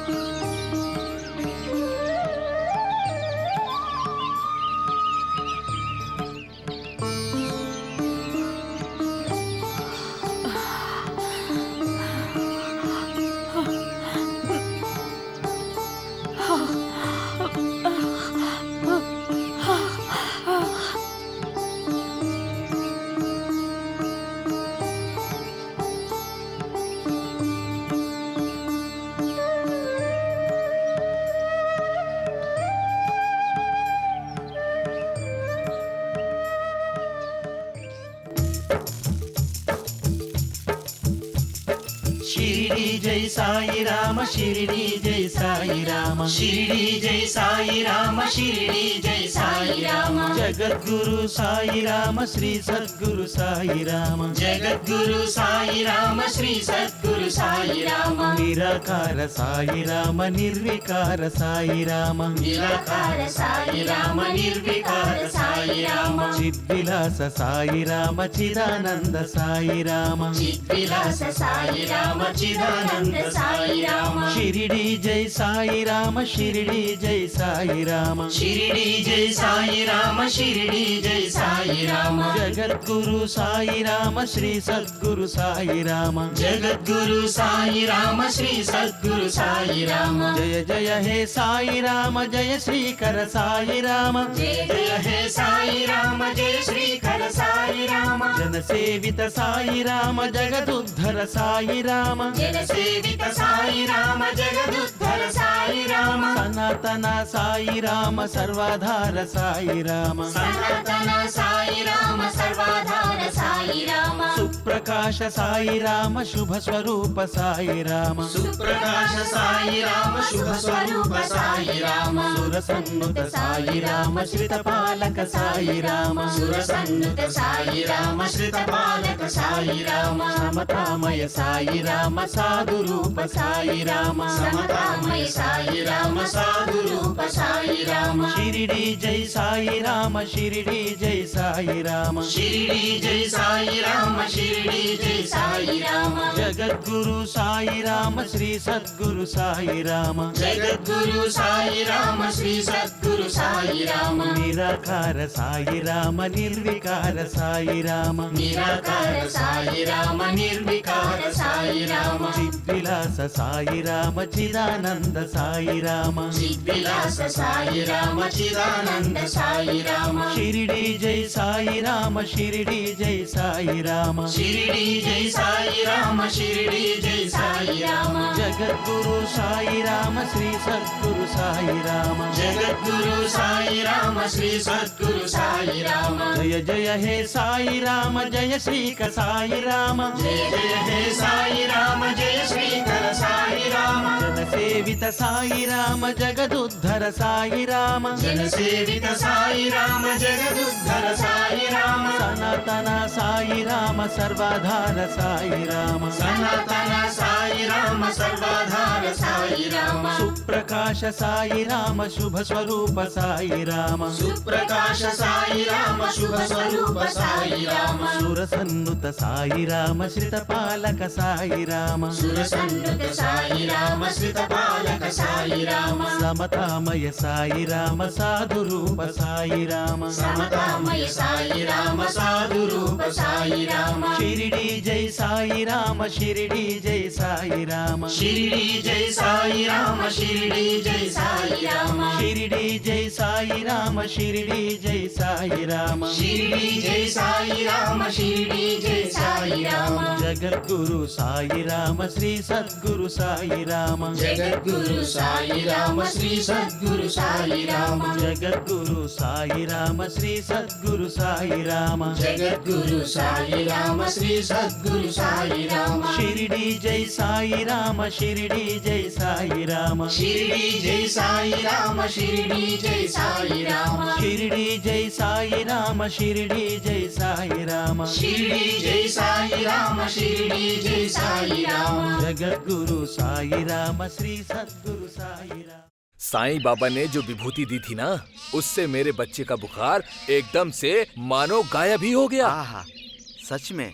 शिरडी जय साई राम, शिरडी जय साई राम, शिरडी जय साई राम, शिरडी जय साई राम। जगद्गुरु साई राम श्री सद्गुरु साई राम जगद्गुरु साई राम श्री सद्गुरु साई राम निराकार साई राम निर्विकार साई राम निराकार साई राम निर्विकार साई राम चिद्विलास साई राम चिदानंद साई राम चिद्विलास साई राम चिदानंद साई राम शिरडी जय साई राम शिरडी जय साई राम शिरडी जय साई राम शिरडी जय साई राम जगद्गुरु साई राम श्री सद्गुरु साई राम जगद्गुरु साई राम श्री सद्गुरु साई राम जय जय हे साई राम जय श्रीकर साई राम जय जय हे साई राम जय श्रीकर साई राम जन सेवित साई राम जगदुद्धर साई राम जन सेवित साई राम जगदुद्धर साई राम सनातन साई राम सर्वाधार साई राम सनातन साई राम सर्वाधार साई राम सुप्रकाश साई राम शुभ स्वरूप साई राम सुप्रकाश साई राम शुभ स्वरूप साई राम सुरसन्नुत साई राम श्रितपालक साई राम सुरसन्नुत साई राम श्रितपालक साई राम समतामय साई राम साधु रूप साई राम समतामय साई राम साधु रूप साई राम शिरडी जय साई राम शिरडी जय साई राम शिरडी जय साई राम शिरडी जय साई राम जगद्गुरु साई राम श्री सद्गुरु साई राम जगद्गुरु साई राम श्री सद्गुरु साई राम निराकार साई राम निर्विकार साई राम निराकार साई राम निर्विकार साई राम चिद्विलास साई राम चिदानंद साई राम चिद्विलास साई राम चिदानंद साई राम शिरडी जय साई राम शिरडी जय साई राम शिरडी जय साई राम शिरडी जय साई राम जगद्गुरु साई राम श्री सद्गुरु साई राम जगद्गुरु साई राम श्री सद्गुरु साई राम जय जय हे साई राम जय श्रीकर साई राम जय जय हे साई राम जय श्रीकर साई राम जन सेवित साई राम जगदुद्धर साई राम जन सेवित साई राम जगदुद्धर साई राम सनातन साई राम सर्वाधार साई राम सनातन साई राम सर्वाधार साई राम सुप्रकाश साई राम शुभ स्वरूप साई राम सुप्रकाश साई राम शुभ स्वरूप साई राम सुरसन्नुत साई राम श्रितपालक साई राम सुरसन्नुत साई राम श्रितपालक साई राम समतामय साई राम साधु रूप साई राम समतामय साई राम साधु रूप साई राम शिरडी जय साई राम शिरडी जय साई राम शिरडी जय साई राम शिरडी जय साई राम शिरडी जय साई राम शिरडी जय साई राम शिरडी जय साई राम शिरडी जय साई राम जगद्गुरु साई राम श्री सद्गुरु साई राम जगद्गुरु साई राम श्री सद्गुरु साई राम जगद्गुरु साई राम श्री सद्गुरु साई राम जगद्गुरु साई राम श्री सद्गुरु साई राम शिरडी जय साई राम शिरडी जय साई राम शिरडी जय साई राम शिरडी जय साई राम शिरडी जय साई राम शिरडी जय साई राम शिरडी जय साई राम शिरडी जय साई राम जगद्गुरु साई राम श्री सद्गुरु साई राम। साईं बाबा ने जो विभूति दी थी ना, उससे मेरे बच्चे का बुखार एकदम से मानो गायब ही हो गया। आहा, सच में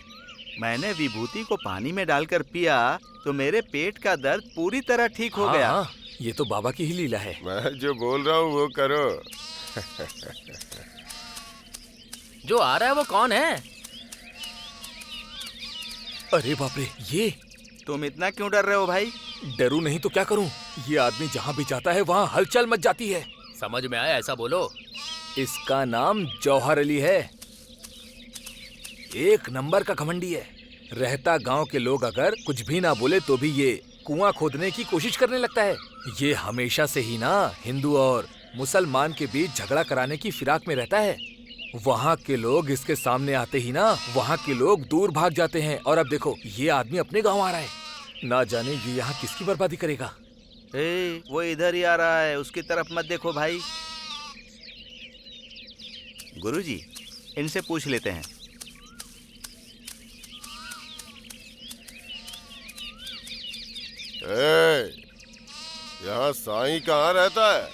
मैंने विभूति को पानी में डालकर पिया तो मेरे पेट का दर्द पूरी तरह ठीक हो गया। हाँ, ये तो बाबा की ही लीला है। मैं जो बोल रहा हूँ वो करो। जो आ रहा है वो कौन है? अरे बाप रे, ये तुम इतना क्यों डर रहे हो भाई? डरू नहीं तो क्या करूं? ये आदमी जहाँ भी जाता है वहाँ हलचल मच जाती है। समझ में आया, ऐसा बोलो। इसका नाम जौहर अली है। एक नंबर का घमंडी है। रहता गांव के लोग अगर कुछ भी ना बोले तो भी ये कुआं खोदने की कोशिश करने लगता है। ये हमेशा से ही ना हिंदू और मुसलमान के बीच झगड़ा कराने की फिराक में रहता है। वहाँ के लोग इसके सामने आते ही ना वहाँ के लोग दूर भाग जाते हैं। और अब देखो ये आदमी अपने गांव आ रहा है। ना जाने ये यहाँ किसकी बर्बादी करेगा। वो इधर ही आ रहा है, उसकी तरफ मत देखो भाई। गुरुजी, इनसे पूछ लेते हैं। यहाँ साईं कहाँ रहता है?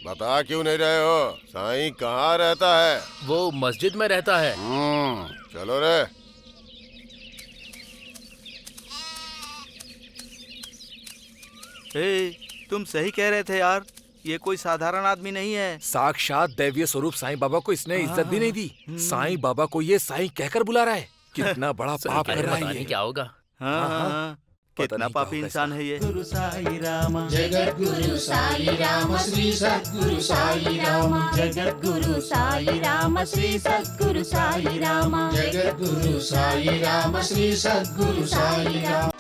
बता क्यों नहीं रहे हो? साईं कहाँ रहता है? वो मस्जिद में रहता है। चलो रे। तुम सही कह रहे थे यार, ये कोई साधारण आदमी नहीं है। साक्षात दैवीय स्वरूप साईं बाबा को इसने इज्जत भी नहीं दी। साईं बाबा को ये साईं कहकर बुला रहा है। कितना बड़ा पाप कर रहा है ये। क्या होगा? हाँ, कितना पापी इंसान है ये। गुरु साई राम, जगत गुरु साई राम, श्री सद्गुरु साई राम, जगत गुरु साई राम, श्री सद्गुरु साई राम, जगत गुरु साई राम, श्री सद्गुरु साई राम।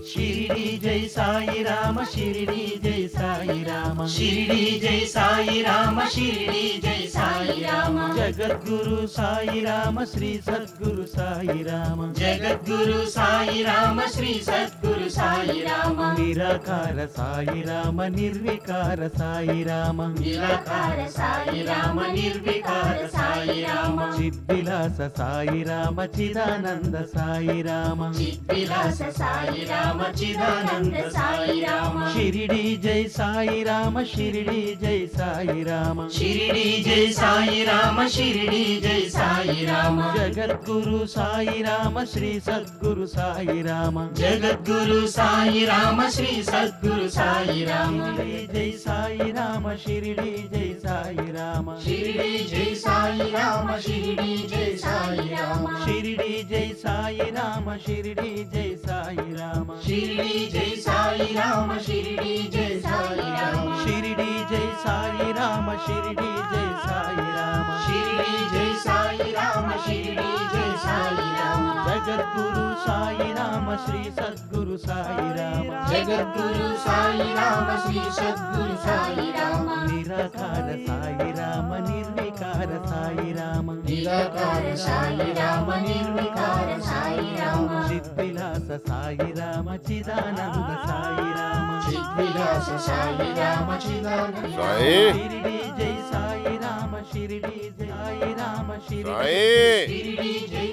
शिरडी जय साई राम, शिरडी जय साई राम, शिरडी जय साई राम, शिरडी जय साई राम, शिरडी जय साई राम, जगत गुरु साई राम, श्री सद्गुरु साई राम, जगत गुरु साई राम, श्री सद्गुरु साई राम, निराकार साई राम, निर्विकार साई राम, निराकार साई राम, निर्विकार साई राम, चिद्विलास साई राम, चिदानंद साई राम, चिद्विलास साई राम, चिदानंद साई राम, शिरडी जय साई राम, शिरडी जय साई राम, शिरडी जय साई राम, शिरडी जय साई राम, जगत गुरु साई राम, श्री सद्गुरु साई राम, जगत गुरु साई राम, श्री सद्गुरु साई राम, जय साई राम, शिरडी जय साई राम, शिरडी जय साई राम, शिरडी जय साई राम, शिरडी जय साई राम, शिरडी जय साई राम, शिरडी जय साई राम, शिरडी जय साई राम, शिरडी जय साई राम, शिरडी जय साई राम, शिरडी जय साई राम, शिरडी जय साई राम, जगत गुरु साई राम, श्री सद्गुरु साई राम, जगत गुरु साई राम, श्री सद्गुरु साई राम, निराकार साई राम, निर्विकार साई राम, निराकार साई राम, निर्विकार साई राम, चिद्विलास साई राम, चिदानंद साई राम, चिद्विलास साई राम, चिदानंद साईं, शिरडी जय साई राम, शिरडी जय साई राम, शिरडी साईं, शिरडी जय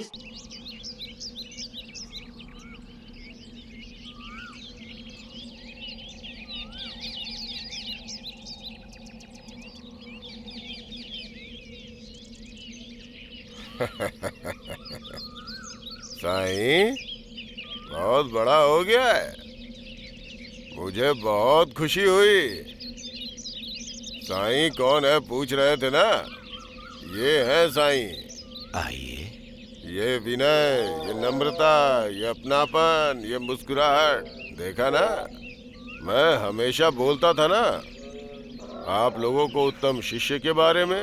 साईं, बहुत बड़ा हो गया है। मुझे बहुत खुशी हुई। साईं कौन है पूछ रहे थे ना? ये है साईं। आइए। ये विनय, ये नम्रता, ये अपनापन, ये मुस्कुराहट, देखा ना? मैं हमेशा बोलता था ना आप लोगों को उत्तम शिष्य के बारे में।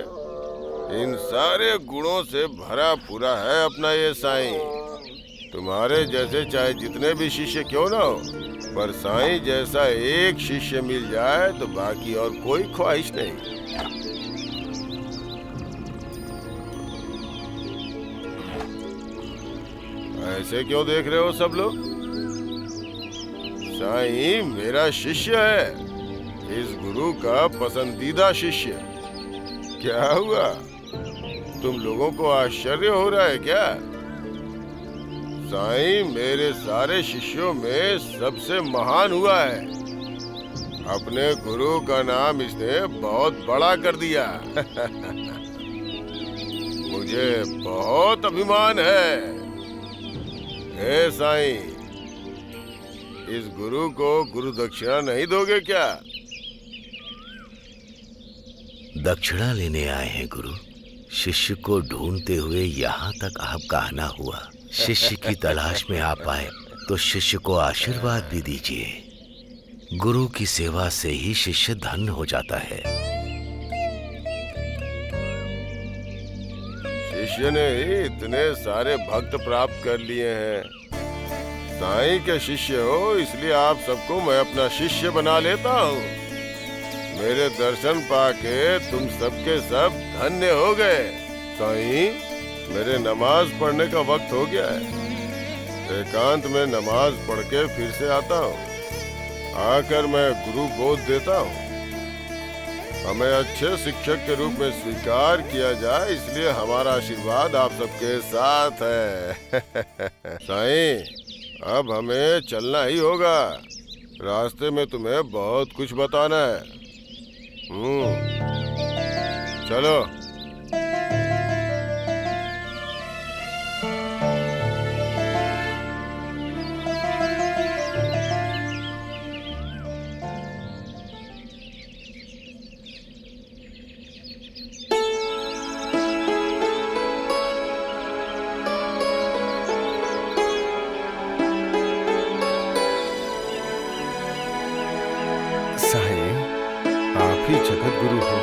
इन सारे गुणों से भरा पूरा है अपना ये साईं। तुम्हारे जैसे चाहे जितने भी शिष्य क्यों ना हो, पर साईं जैसा एक शिष्य मिल जाए तो बाकी और कोई ख्वाहिश नहीं। ऐसे क्यों देख रहे हो सब लोग? साईं मेरा शिष्य है, इस गुरु का पसंदीदा शिष्य। क्या हुआ, तुम लोगों को आश्चर्य हो रहा है क्या? साईं मेरे सारे शिष्यों में सबसे महान हुआ है। अपने गुरु का नाम इसने बहुत बड़ा कर दिया। मुझे बहुत अभिमान है। हे साईं, इस गुरु को गुरु दक्षिणा नहीं दोगे क्या? दक्षिणा लेने आए हैं गुरु। शिष्य को ढूंढते हुए यहाँ तक आपका आना हुआ। शिष्य की तलाश में आप आए तो शिष्य को आशीर्वाद भी दीजिए। गुरु की सेवा से ही शिष्य धन्य हो जाता है। शिष्य ने ही इतने सारे भक्त प्राप्त कर लिए हैं। साईं के शिष्य हो इसलिए आप सबको मैं अपना शिष्य बना लेता हूँ। मेरे दर्शन पाके तुम सबके सब धन्य हो गए। साईं मेरे नमाज पढ़ने का वक्त हो गया है। एकांत में नमाज पढ़ के फिर से आता हूँ। आकर मैं गुरु बोध देता हूँ। हमें अच्छे शिक्षक के रूप में स्वीकार किया जाए, इसलिए हमारा आशीर्वाद आप सबके साथ है। साईं, अब हमें चलना ही होगा। रास्ते में तुम्हें बहुत कुछ बताना है। चलो। जगत गुरु हो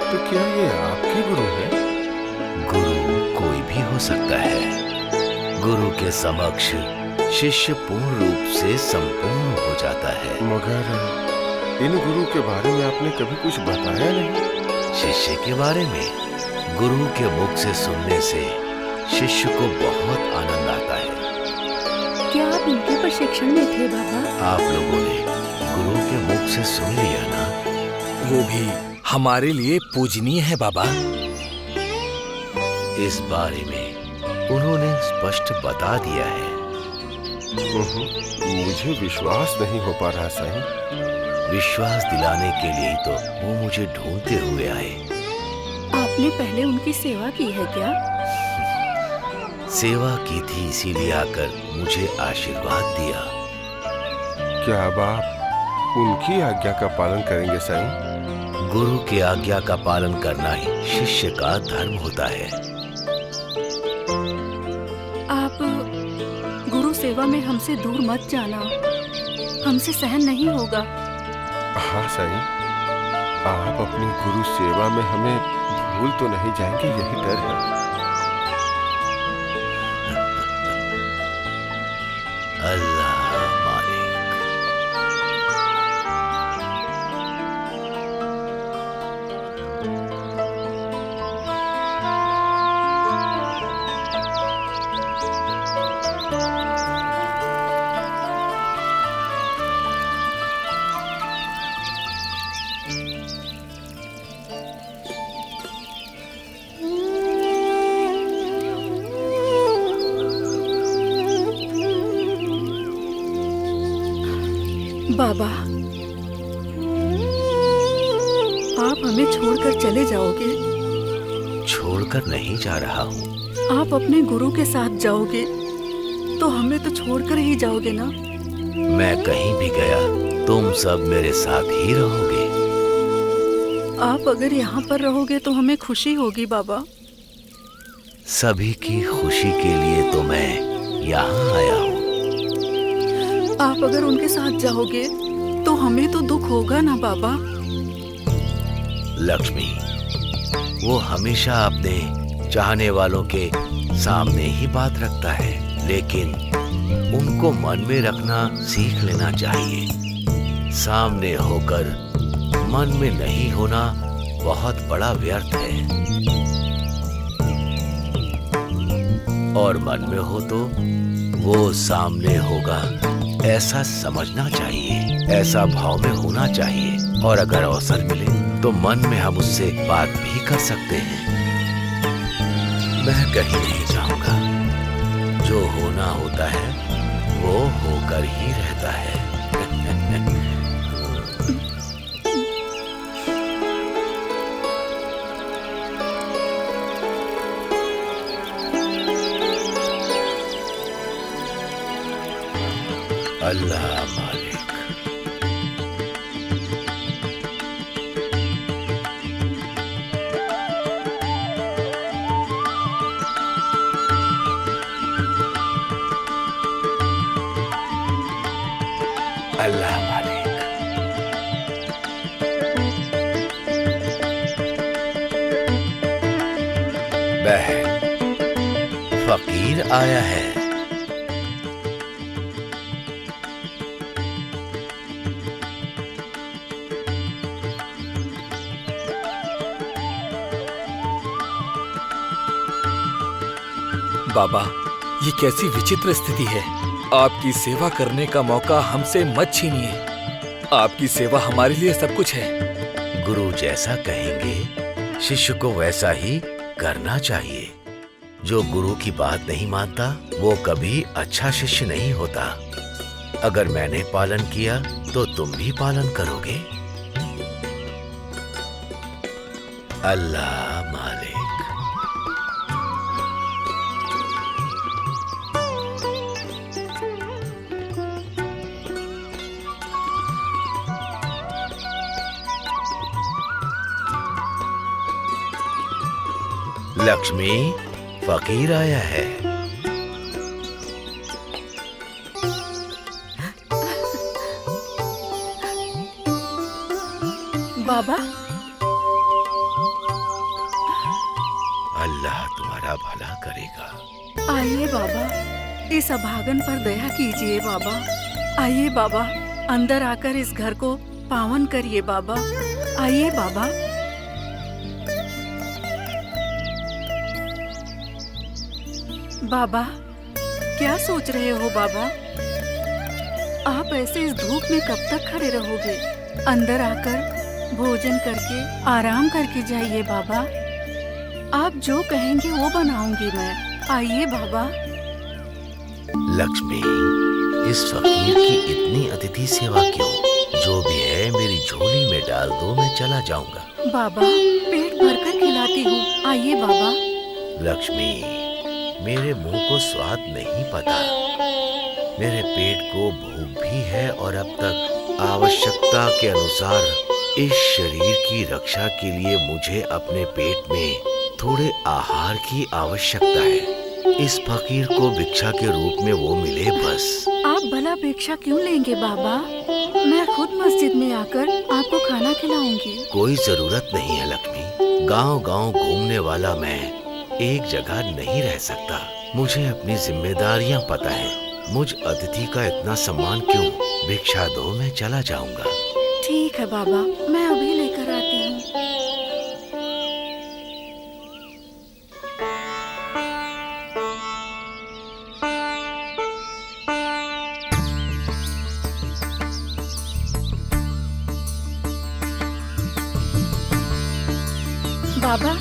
तो क्या ये आपके गुरु है? गुरु कोई भी हो सकता है। गुरु के समक्ष शिष्य पूर्ण रूप से संपूर्ण हो जाता है। मगर इन गुरु के बारे में आपने कभी कुछ बताया नहीं। शिष्य के बारे में गुरु के मुख से सुनने से शिष्य को बहुत आनंद आता है। क्या आप इनके प्रशिक्षण में थे बाबा? आप लोगों ने गुरु के मुख से सुन लिया ना? वो भी हमारे लिए पूजनीय है बाबा। इस बारे में उन्होंने स्पष्ट बता दिया है। मुझे विश्वास नहीं हो पा रहा साईं। विश्वास दिलाने के लिए तो वो मुझे ढूंढते हुए आए। आपने पहले उनकी सेवा की है क्या? सेवा की थी, इसीलिए आकर मुझे आशीर्वाद दिया। क्या अब आप उनकी आज्ञा का पालन करेंगे साईं? गुरु की आज्ञा का पालन करना ही शिष्य का धर्म होता है। आप गुरु सेवा में हमसे दूर मत जाना, हमसे सहन नहीं होगा। हाँ साईं, आप अपनी गुरु सेवा में हमें भूल तो नहीं जाएंगे, यही डर है। अल्लाह मालिक। बाबा, आप हमें छोड़कर चले जाओगे? छोड़कर नहीं जा रहा हूँ। आप अपने गुरु के साथ जाओगे तो हमें तो छोड़कर ही जाओगे ना? मैं कहीं भी गया तुम सब मेरे साथ ही रहोगे। आप अगर यहाँ पर रहोगे तो हमें खुशी होगी बाबा। सभी की खुशी के लिए तो मैं यहाँ आया हूँ। आप अगर उनके साथ जाओगे तो हमें तो दुख होगा ना बाबा। लक्ष्मी, वो हमेशा अपने चाहने वालों के सामने ही बात रखता है, लेकिन उनको मन में रखना सीख लेना चाहिए। सामने होकर मन में नहीं होना बहुत बड़ा व्यर्थ है, और मन में हो तो वो सामने होगा ऐसा समझना चाहिए, ऐसा भाव में होना चाहिए। और अगर अवसर मिले तो मन में हम उससे बात भी कर सकते हैं। मैं कहीं नहीं जाऊंगा, जो होना होता है वो होकर ही रहता है। अल्लाह मालिक। अल्लाह मालिक। बहन, फकीर आया है। बाबा, ये कैसी विचित्र स्थिति है। आपकी सेवा करने का मौका हमसे मत छीनिए। आपकी सेवा हमारे लिए सब कुछ है। गुरु जैसा कहेंगे शिष्य को वैसा ही करना चाहिए। जो गुरु की बात नहीं मानता वो कभी अच्छा शिष्य नहीं होता। अगर मैंने पालन किया तो तुम भी पालन करोगे। अल्लाह मालिक। लक्ष्मी, फकीर आया है। बाबा, अल्लाह तुम्हारा भला करेगा। आइए बाबा, इस अभागन पर दया कीजिए बाबा। आइए बाबा, अंदर आकर इस घर को पावन करिए बाबा। आइए बाबा। बाबा, क्या सोच रहे हो बाबा? आप ऐसे इस धूप में कब तक खड़े रहोगे? अंदर आकर भोजन करके आराम करके जाइए बाबा। आप जो कहेंगे वो बनाऊंगी मैं। आइए बाबा। लक्ष्मी, इस फकीर की इतनी अतिथि सेवा क्यों? जो भी है मेरी झोली में डाल दो, मैं चला जाऊंगा। बाबा, पेट भरकर खिलाती हूँ। आइए बाबा। लक्ष्मी, मेरे मुंह को स्वाद नहीं पता। मेरे पेट को भूख भी है और अब तक आवश्यकता के अनुसार इस शरीर की रक्षा के लिए मुझे अपने पेट में थोड़े आहार की आवश्यकता है। इस फकीर को भिक्षा के रूप में वो मिले बस। आप भला भिक्षा क्यों लेंगे बाबा? मैं खुद मस्जिद में आकर आपको खाना खिलाऊंगी। कोई जरूरत नहीं है लक्ष्मी। गांव-गांव घूमने वाला मैं एक जगह नहीं रह सकता। मुझे अपनी जिम्मेदारियां पता है। मुझ अतिथि का इतना सम्मान क्यों? भिक्षा दो, मैं चला जाऊंगा। ठीक है बाबा, मैं अभी लेकर आती हूँ। बाबा,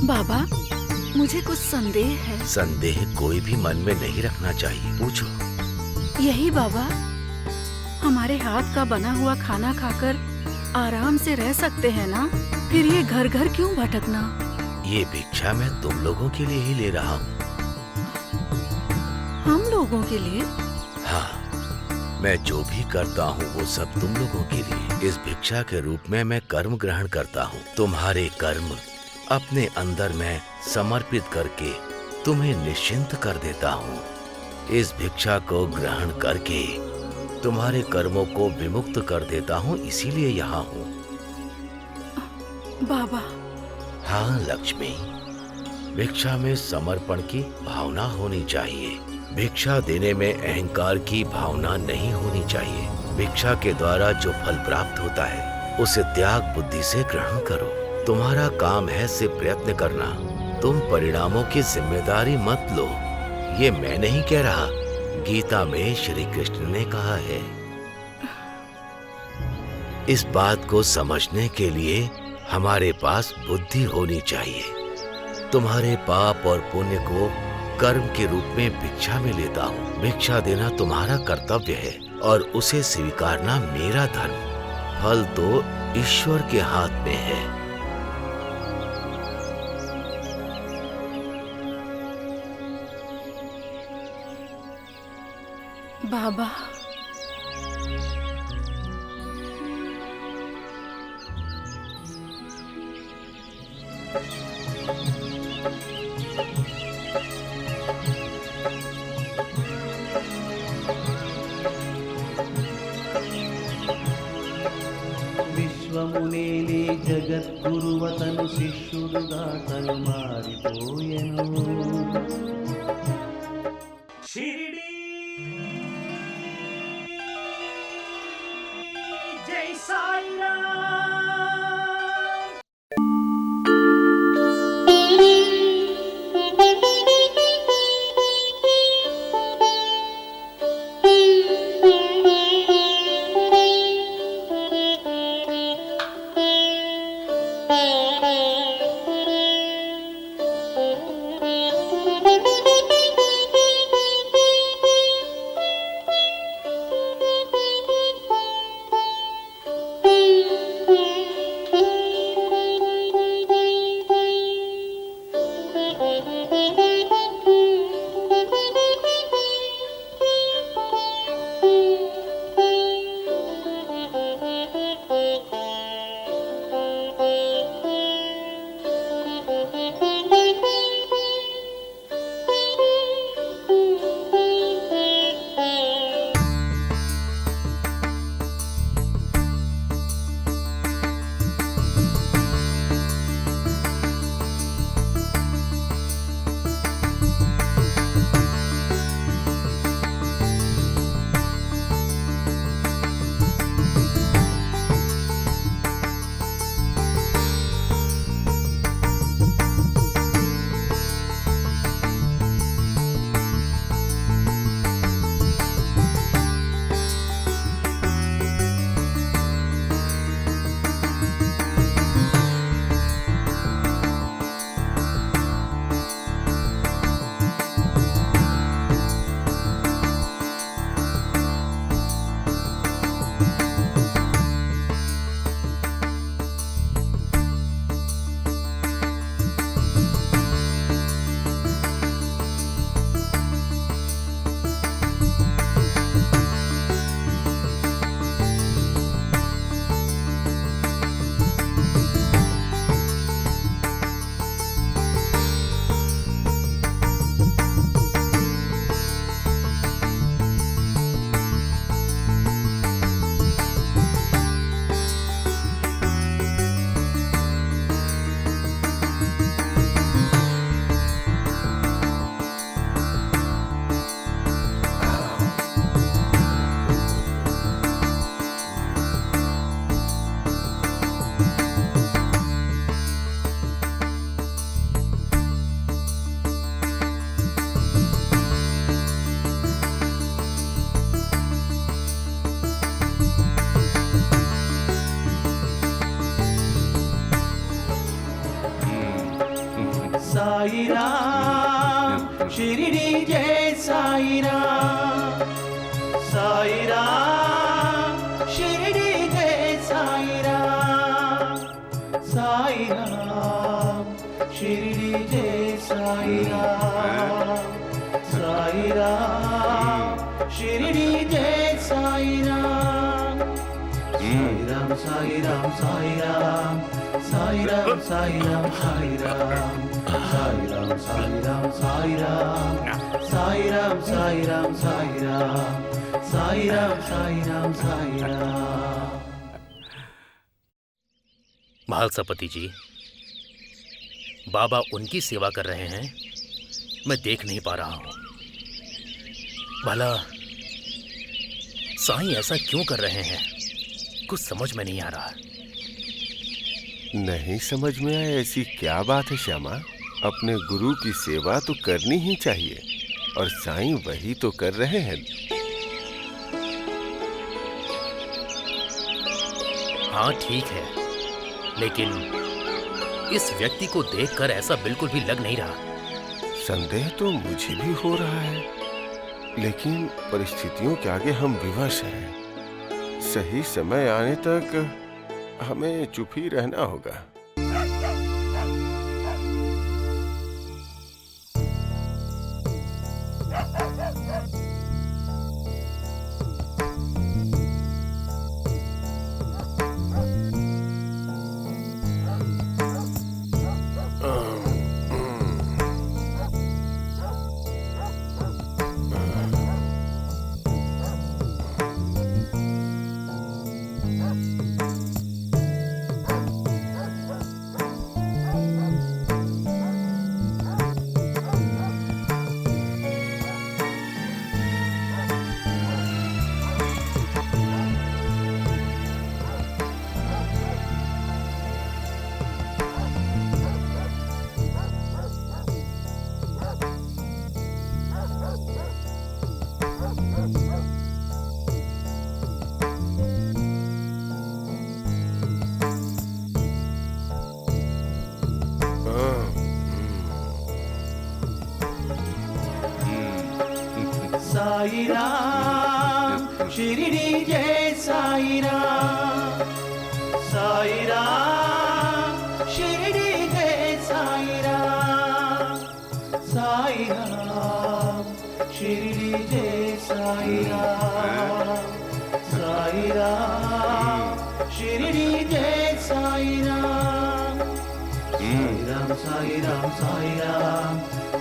बाबा, मुझे कुछ संदेह है। संदेह कोई भी मन में नहीं रखना चाहिए, पूछो। यही बाबा, हमारे हाथ का बना हुआ खाना खाकर आराम से रह सकते हैं ना? फिर ये घर घर क्यों भटकना? ये भिक्षा मैं तुम लोगों के लिए ही ले रहा हूँ। हम लोगों के लिए? हाँ, मैं जो भी करता हूँ वो सब तुम लोगों के लिए। इस भिक्षा के रूप में मैं कर्म ग्रहण करता हूँ। तुम्हारे कर्म अपने अंदर मैं समर्पित करके तुम्हें निश्चिंत कर देता हूँ। इस भिक्षा को ग्रहण करके तुम्हारे कर्मों को विमुक्त कर देता हूँ, इसीलिए यहाँ हूँ। बाबा। हाँ लक्ष्मी, भिक्षा में समर्पण की भावना होनी चाहिए। भिक्षा देने में अहंकार की भावना नहीं होनी चाहिए। भिक्षा के द्वारा जो फल प्राप्त होता है उसे त्याग बुद्धि से ग्रहण करो। तुम्हारा काम है सिर्फ प्रयत्न करना। तुम परिणामों की जिम्मेदारी मत लो। ये मैं नहीं कह रहा, गीता में श्री कृष्ण ने कहा है। इस बात को समझने के लिए हमारे पास बुद्धि होनी चाहिए। तुम्हारे पाप और पुण्य को कर्म के रूप में भिक्षा में लेता हूँ। भिक्षा देना तुम्हारा कर्तव्य है और उसे स्वीकारना मेरा धर्म। फल तो ईश्वर के हाथ में है। बाबा, విశ్వమునేలే జగద్గురువతను శిష్యుడుగా తను మారిపోయెను. शिरडी जय साई राम, साई राम शिरडी जय साई राम, साई राम शिरडी जय साई राम, साई राम शिरडी जय साई राम, साई राम साई राम साई राम, साई राम साई राम साई राम, साई राम साई राम साई राम, साई राम साई राम साई राम, साई राम साई राम साई राम। महालसापति जी, बाबा उनकी सेवा कर रहे हैं, मैं देख नहीं पा रहा हूं। भला साईं ऐसा क्यों कर रहे हैं, कुछ समझ में नहीं आ रहा। नहीं समझ में आए ऐसी क्या बात है श्यामा? अपने गुरु की सेवा तो करनी ही चाहिए और साईं वही तो कर रहे हैं। हाँ ठीक है, लेकिन इस व्यक्ति को देखकर ऐसा बिल्कुल भी लग नहीं रहा। संदेह तो मुझे भी हो रहा है, लेकिन परिस्थितियों के आगे हम विवश हैं। सही समय आने तक हमें चुप ही रहना होगा। साई राम शिरडी जय साई राम, साई राम शिरडी जय साई राम, साई राम शिरडी जय साई राम, साई राम शिरडी जय साई राम, साई राम साई राम साई राम,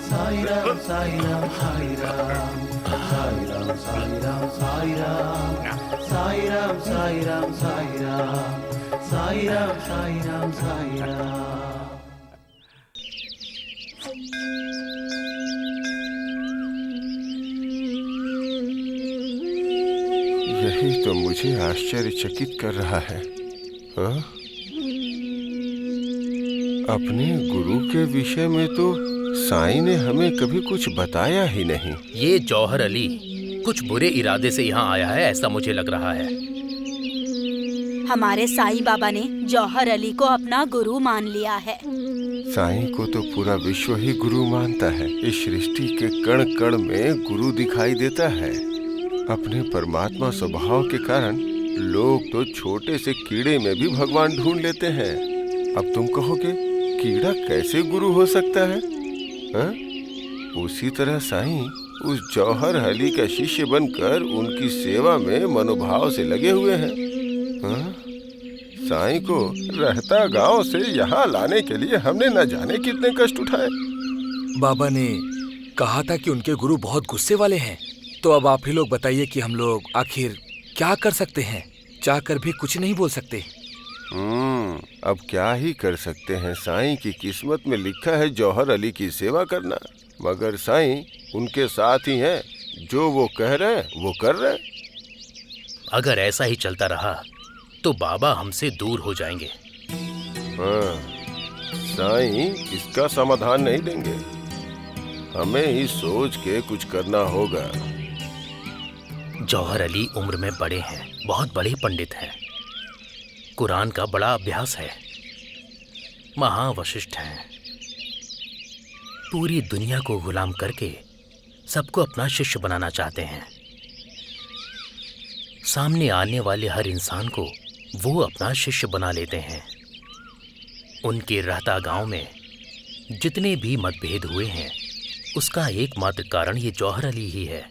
साई राम साई राम साई राम, साई राम साई राम साई राम, साई राम साई राम साई राम, साई राम साई राम। यही तो मुझे आश्चर्यचकित कर रहा है। हाँ? अपने गुरु के विषय में तो साईं ने हमें कभी कुछ बताया ही नहीं। ये जौहर अली कुछ बुरे इरादे से यहाँ आया है, ऐसा मुझे लग रहा है। हमारे साईं बाबा ने जौहर अली को अपना गुरु मान लिया है। साईं को तो पूरा विश्व ही गुरु मानता है। इस सृष्टि के कण कण में गुरु दिखाई देता है। अपने परमात्मा स्वभाव के कारण लोग तो छोटे से कीड़े में भी भगवान ढूंढ लेते हैं। अब तुम कहोगे कीड़ा कैसे गुरु हो सकता है? हा? उसी तरह साईं उस जौहर अली का शिष्य बनकर उनकी सेवा में मनोभाव से लगे हुए हैं। हा? साईं को रहता गांव से यहाँ लाने के लिए हमने न जाने कितने कष्ट उठाए। बाबा ने कहा था कि उनके गुरु बहुत गुस्से वाले हैं। तो अब आप ही लोग बताइए कि हम लोग आखिर क्या कर सकते हैं? चाहकर भी कुछ नहीं बोल सकते। अब क्या ही कर सकते हैं। साईं की किस्मत में लिखा है जौहर अली की सेवा करना, मगर साईं उनके साथ ही हैं। जो वो कह रहे हैं वो कर रहे हैं। अगर ऐसा ही चलता रहा तो बाबा हमसे दूर हो जाएंगे। हाँ, साईं इसका समाधान नहीं देंगे। हमें ही सोच के कुछ करना होगा। जौहर अली उम्र में बड़े हैं, बहुत बड़े पंडित हैं, कुरान का बड़ा अभ्यास है, महावशिष्ठ हैं। पूरी दुनिया को गुलाम करके सबको अपना शिष्य बनाना चाहते हैं। सामने आने वाले हर इंसान को वो अपना शिष्य बना लेते हैं। उनके रहता गांव में जितने भी मतभेद हुए हैं, उसका एकमात्र कारण ये जौहर अली ही है।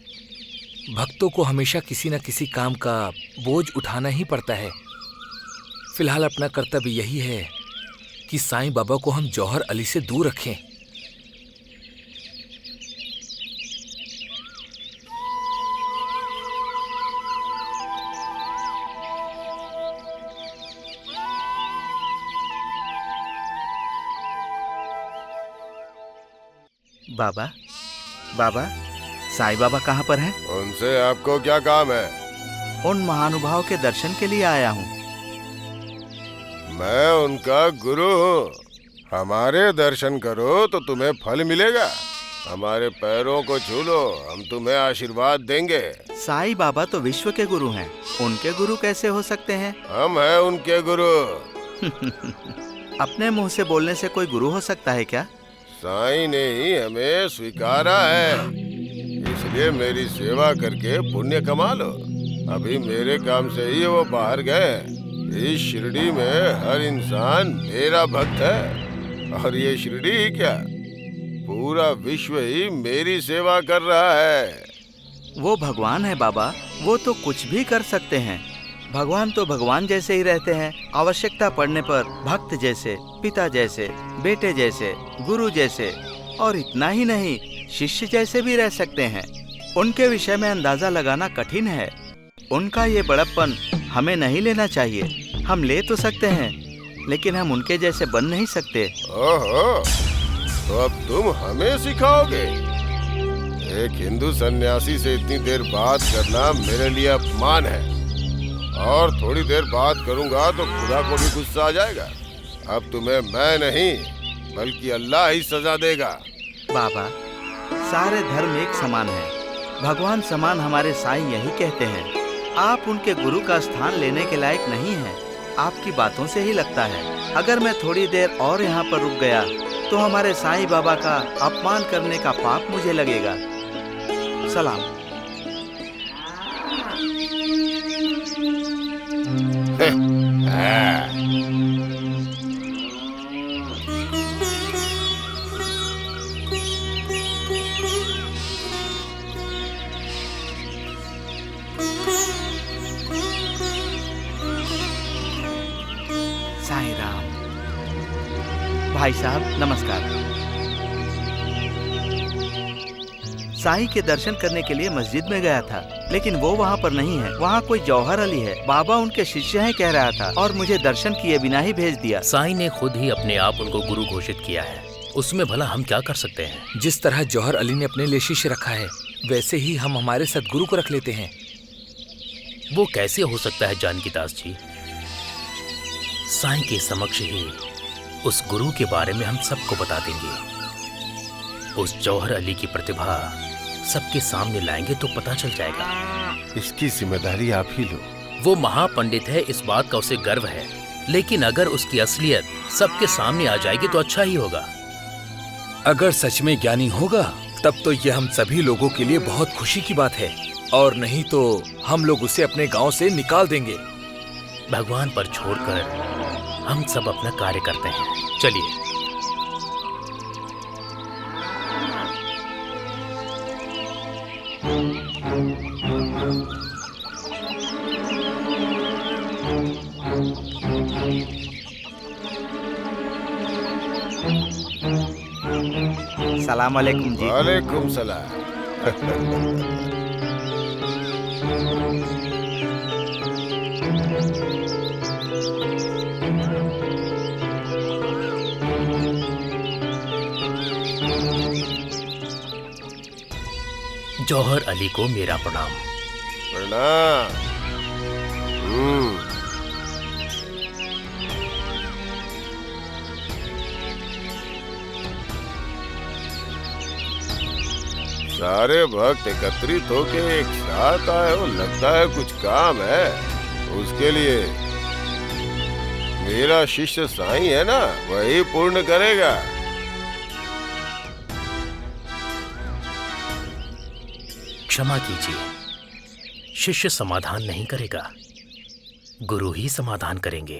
भक्तों को हमेशा किसी न किसी काम का बोझ उठाना ही पड़ता है। फिलहाल अपना कर्तव्य यही है कि साईं बाबा को हम जौहर अली से दूर रखें। बाबा, बाबा, साईं बाबा कहाँ पर हैं? उनसे आपको क्या काम है? उन महानुभाव के दर्शन के लिए आया हूँ। मैं उनका गुरु हूँ। हमारे दर्शन करो तो तुम्हें फल मिलेगा। हमारे पैरों को छू लो, हम तुम्हें आशीर्वाद देंगे। साईं बाबा तो विश्व के गुरु हैं, उनके गुरु कैसे हो सकते हैं? हम हैं उनके गुरु। अपने मुंह से बोलने से कोई गुरु हो सकता है क्या? साईं ने ही हमें स्वीकारा है, इसलिए मेरी सेवा करके पुण्य कमा लो। अभी मेरे काम से ही वो बाहर गए। इस शिरडी में हर इंसान मेरा भक्त है, और ये शिरडी ही क्या, पूरा विश्व ही मेरी सेवा कर रहा है। वो भगवान है बाबा, वो तो कुछ भी कर सकते हैं। भगवान तो भगवान जैसे ही रहते हैं। आवश्यकता पड़ने पर भक्त जैसे, पिता जैसे, बेटे जैसे, गुरु जैसे, और इतना ही नहीं, शिष्य जैसे भी रह सकते हैं। उनके विषय में अंदाजा लगाना कठिन है। उनका ये बड़प्पन हमें नहीं लेना चाहिए। हम ले तो सकते हैं, लेकिन हम उनके जैसे बन नहीं सकते। ओहो, तो अब तुम हमें सिखाओगे? एक हिंदू सन्यासी से इतनी देर बात करना मेरे लिए अपमान है, और थोड़ी देर बात करूंगा तो खुदा को भी गुस्सा आ जाएगा। अब तुम्हें मैं नहीं, बल्कि अल्लाह ही सजा देगा। बाबा, सारे धर्म एक समान है, भगवान समान हमारे साईं यही कहते हैं। आप उनके गुरु का स्थान लेने के लायक नहीं हैं। आपकी बातों से ही लगता है। अगर मैं थोड़ी देर और यहाँ पर रुक गया तो हमारे साईं बाबा का अपमान करने का पाप मुझे लगेगा। सलाम। साईं राम। भाई साहब नमस्कार। साईं के दर्शन करने के लिए मस्जिद में गया था, लेकिन वो वहाँ पर नहीं है। वहाँ कोई जौहर अली है, बाबा उनके शिष्य हैं कह रहा था, और मुझे दर्शन किए बिना ही भेज दिया। साईं ने खुद ही अपने आप उनको गुरु घोषित किया है, उसमें भला हम क्या कर सकते हैं? जिस तरह जौहर अली ने अपने लिए शिष्य रखा है, वैसे ही हम हमारे सदगुरु को रख लेते हैं। वो कैसे हो सकता है जानकी दास जी? साईं के समक्ष ही उस गुरु के बारे में हम सबको बता देंगे। उस जौहर अली की प्रतिभा सबके सामने लाएंगे तो पता चल जाएगा। इसकी जिम्मेदारी आप ही लो। वो महापंडित है, इस बात का उसे गर्व है, लेकिन अगर उसकी असलियत सबके सामने आ जाएगी तो अच्छा ही होगा। अगर सच में ज्ञानी होगा तब तो यह हम सभी लोगों के लिए बहुत खुशी की बात है, और नहीं तो हम लोग उसे अपने गांव से निकाल देंगे। भगवान पर छोड़कर हम सब अपना कार्य करते हैं। चलिए। सलाम अलैकुम जी। वालेकुम सलाम। जौहर अली को मेरा प्रणाम। प्रणाम। सारे भक्त एकत्रित होके एक साथ आए हो, लगता है कुछ काम है। उसके लिए मेरा शिष्य साईं है ना, वही पूर्ण करेगा। क्षमा कीजिए। शिष्य समाधान नहीं करेगा, गुरु ही समाधान करेंगे।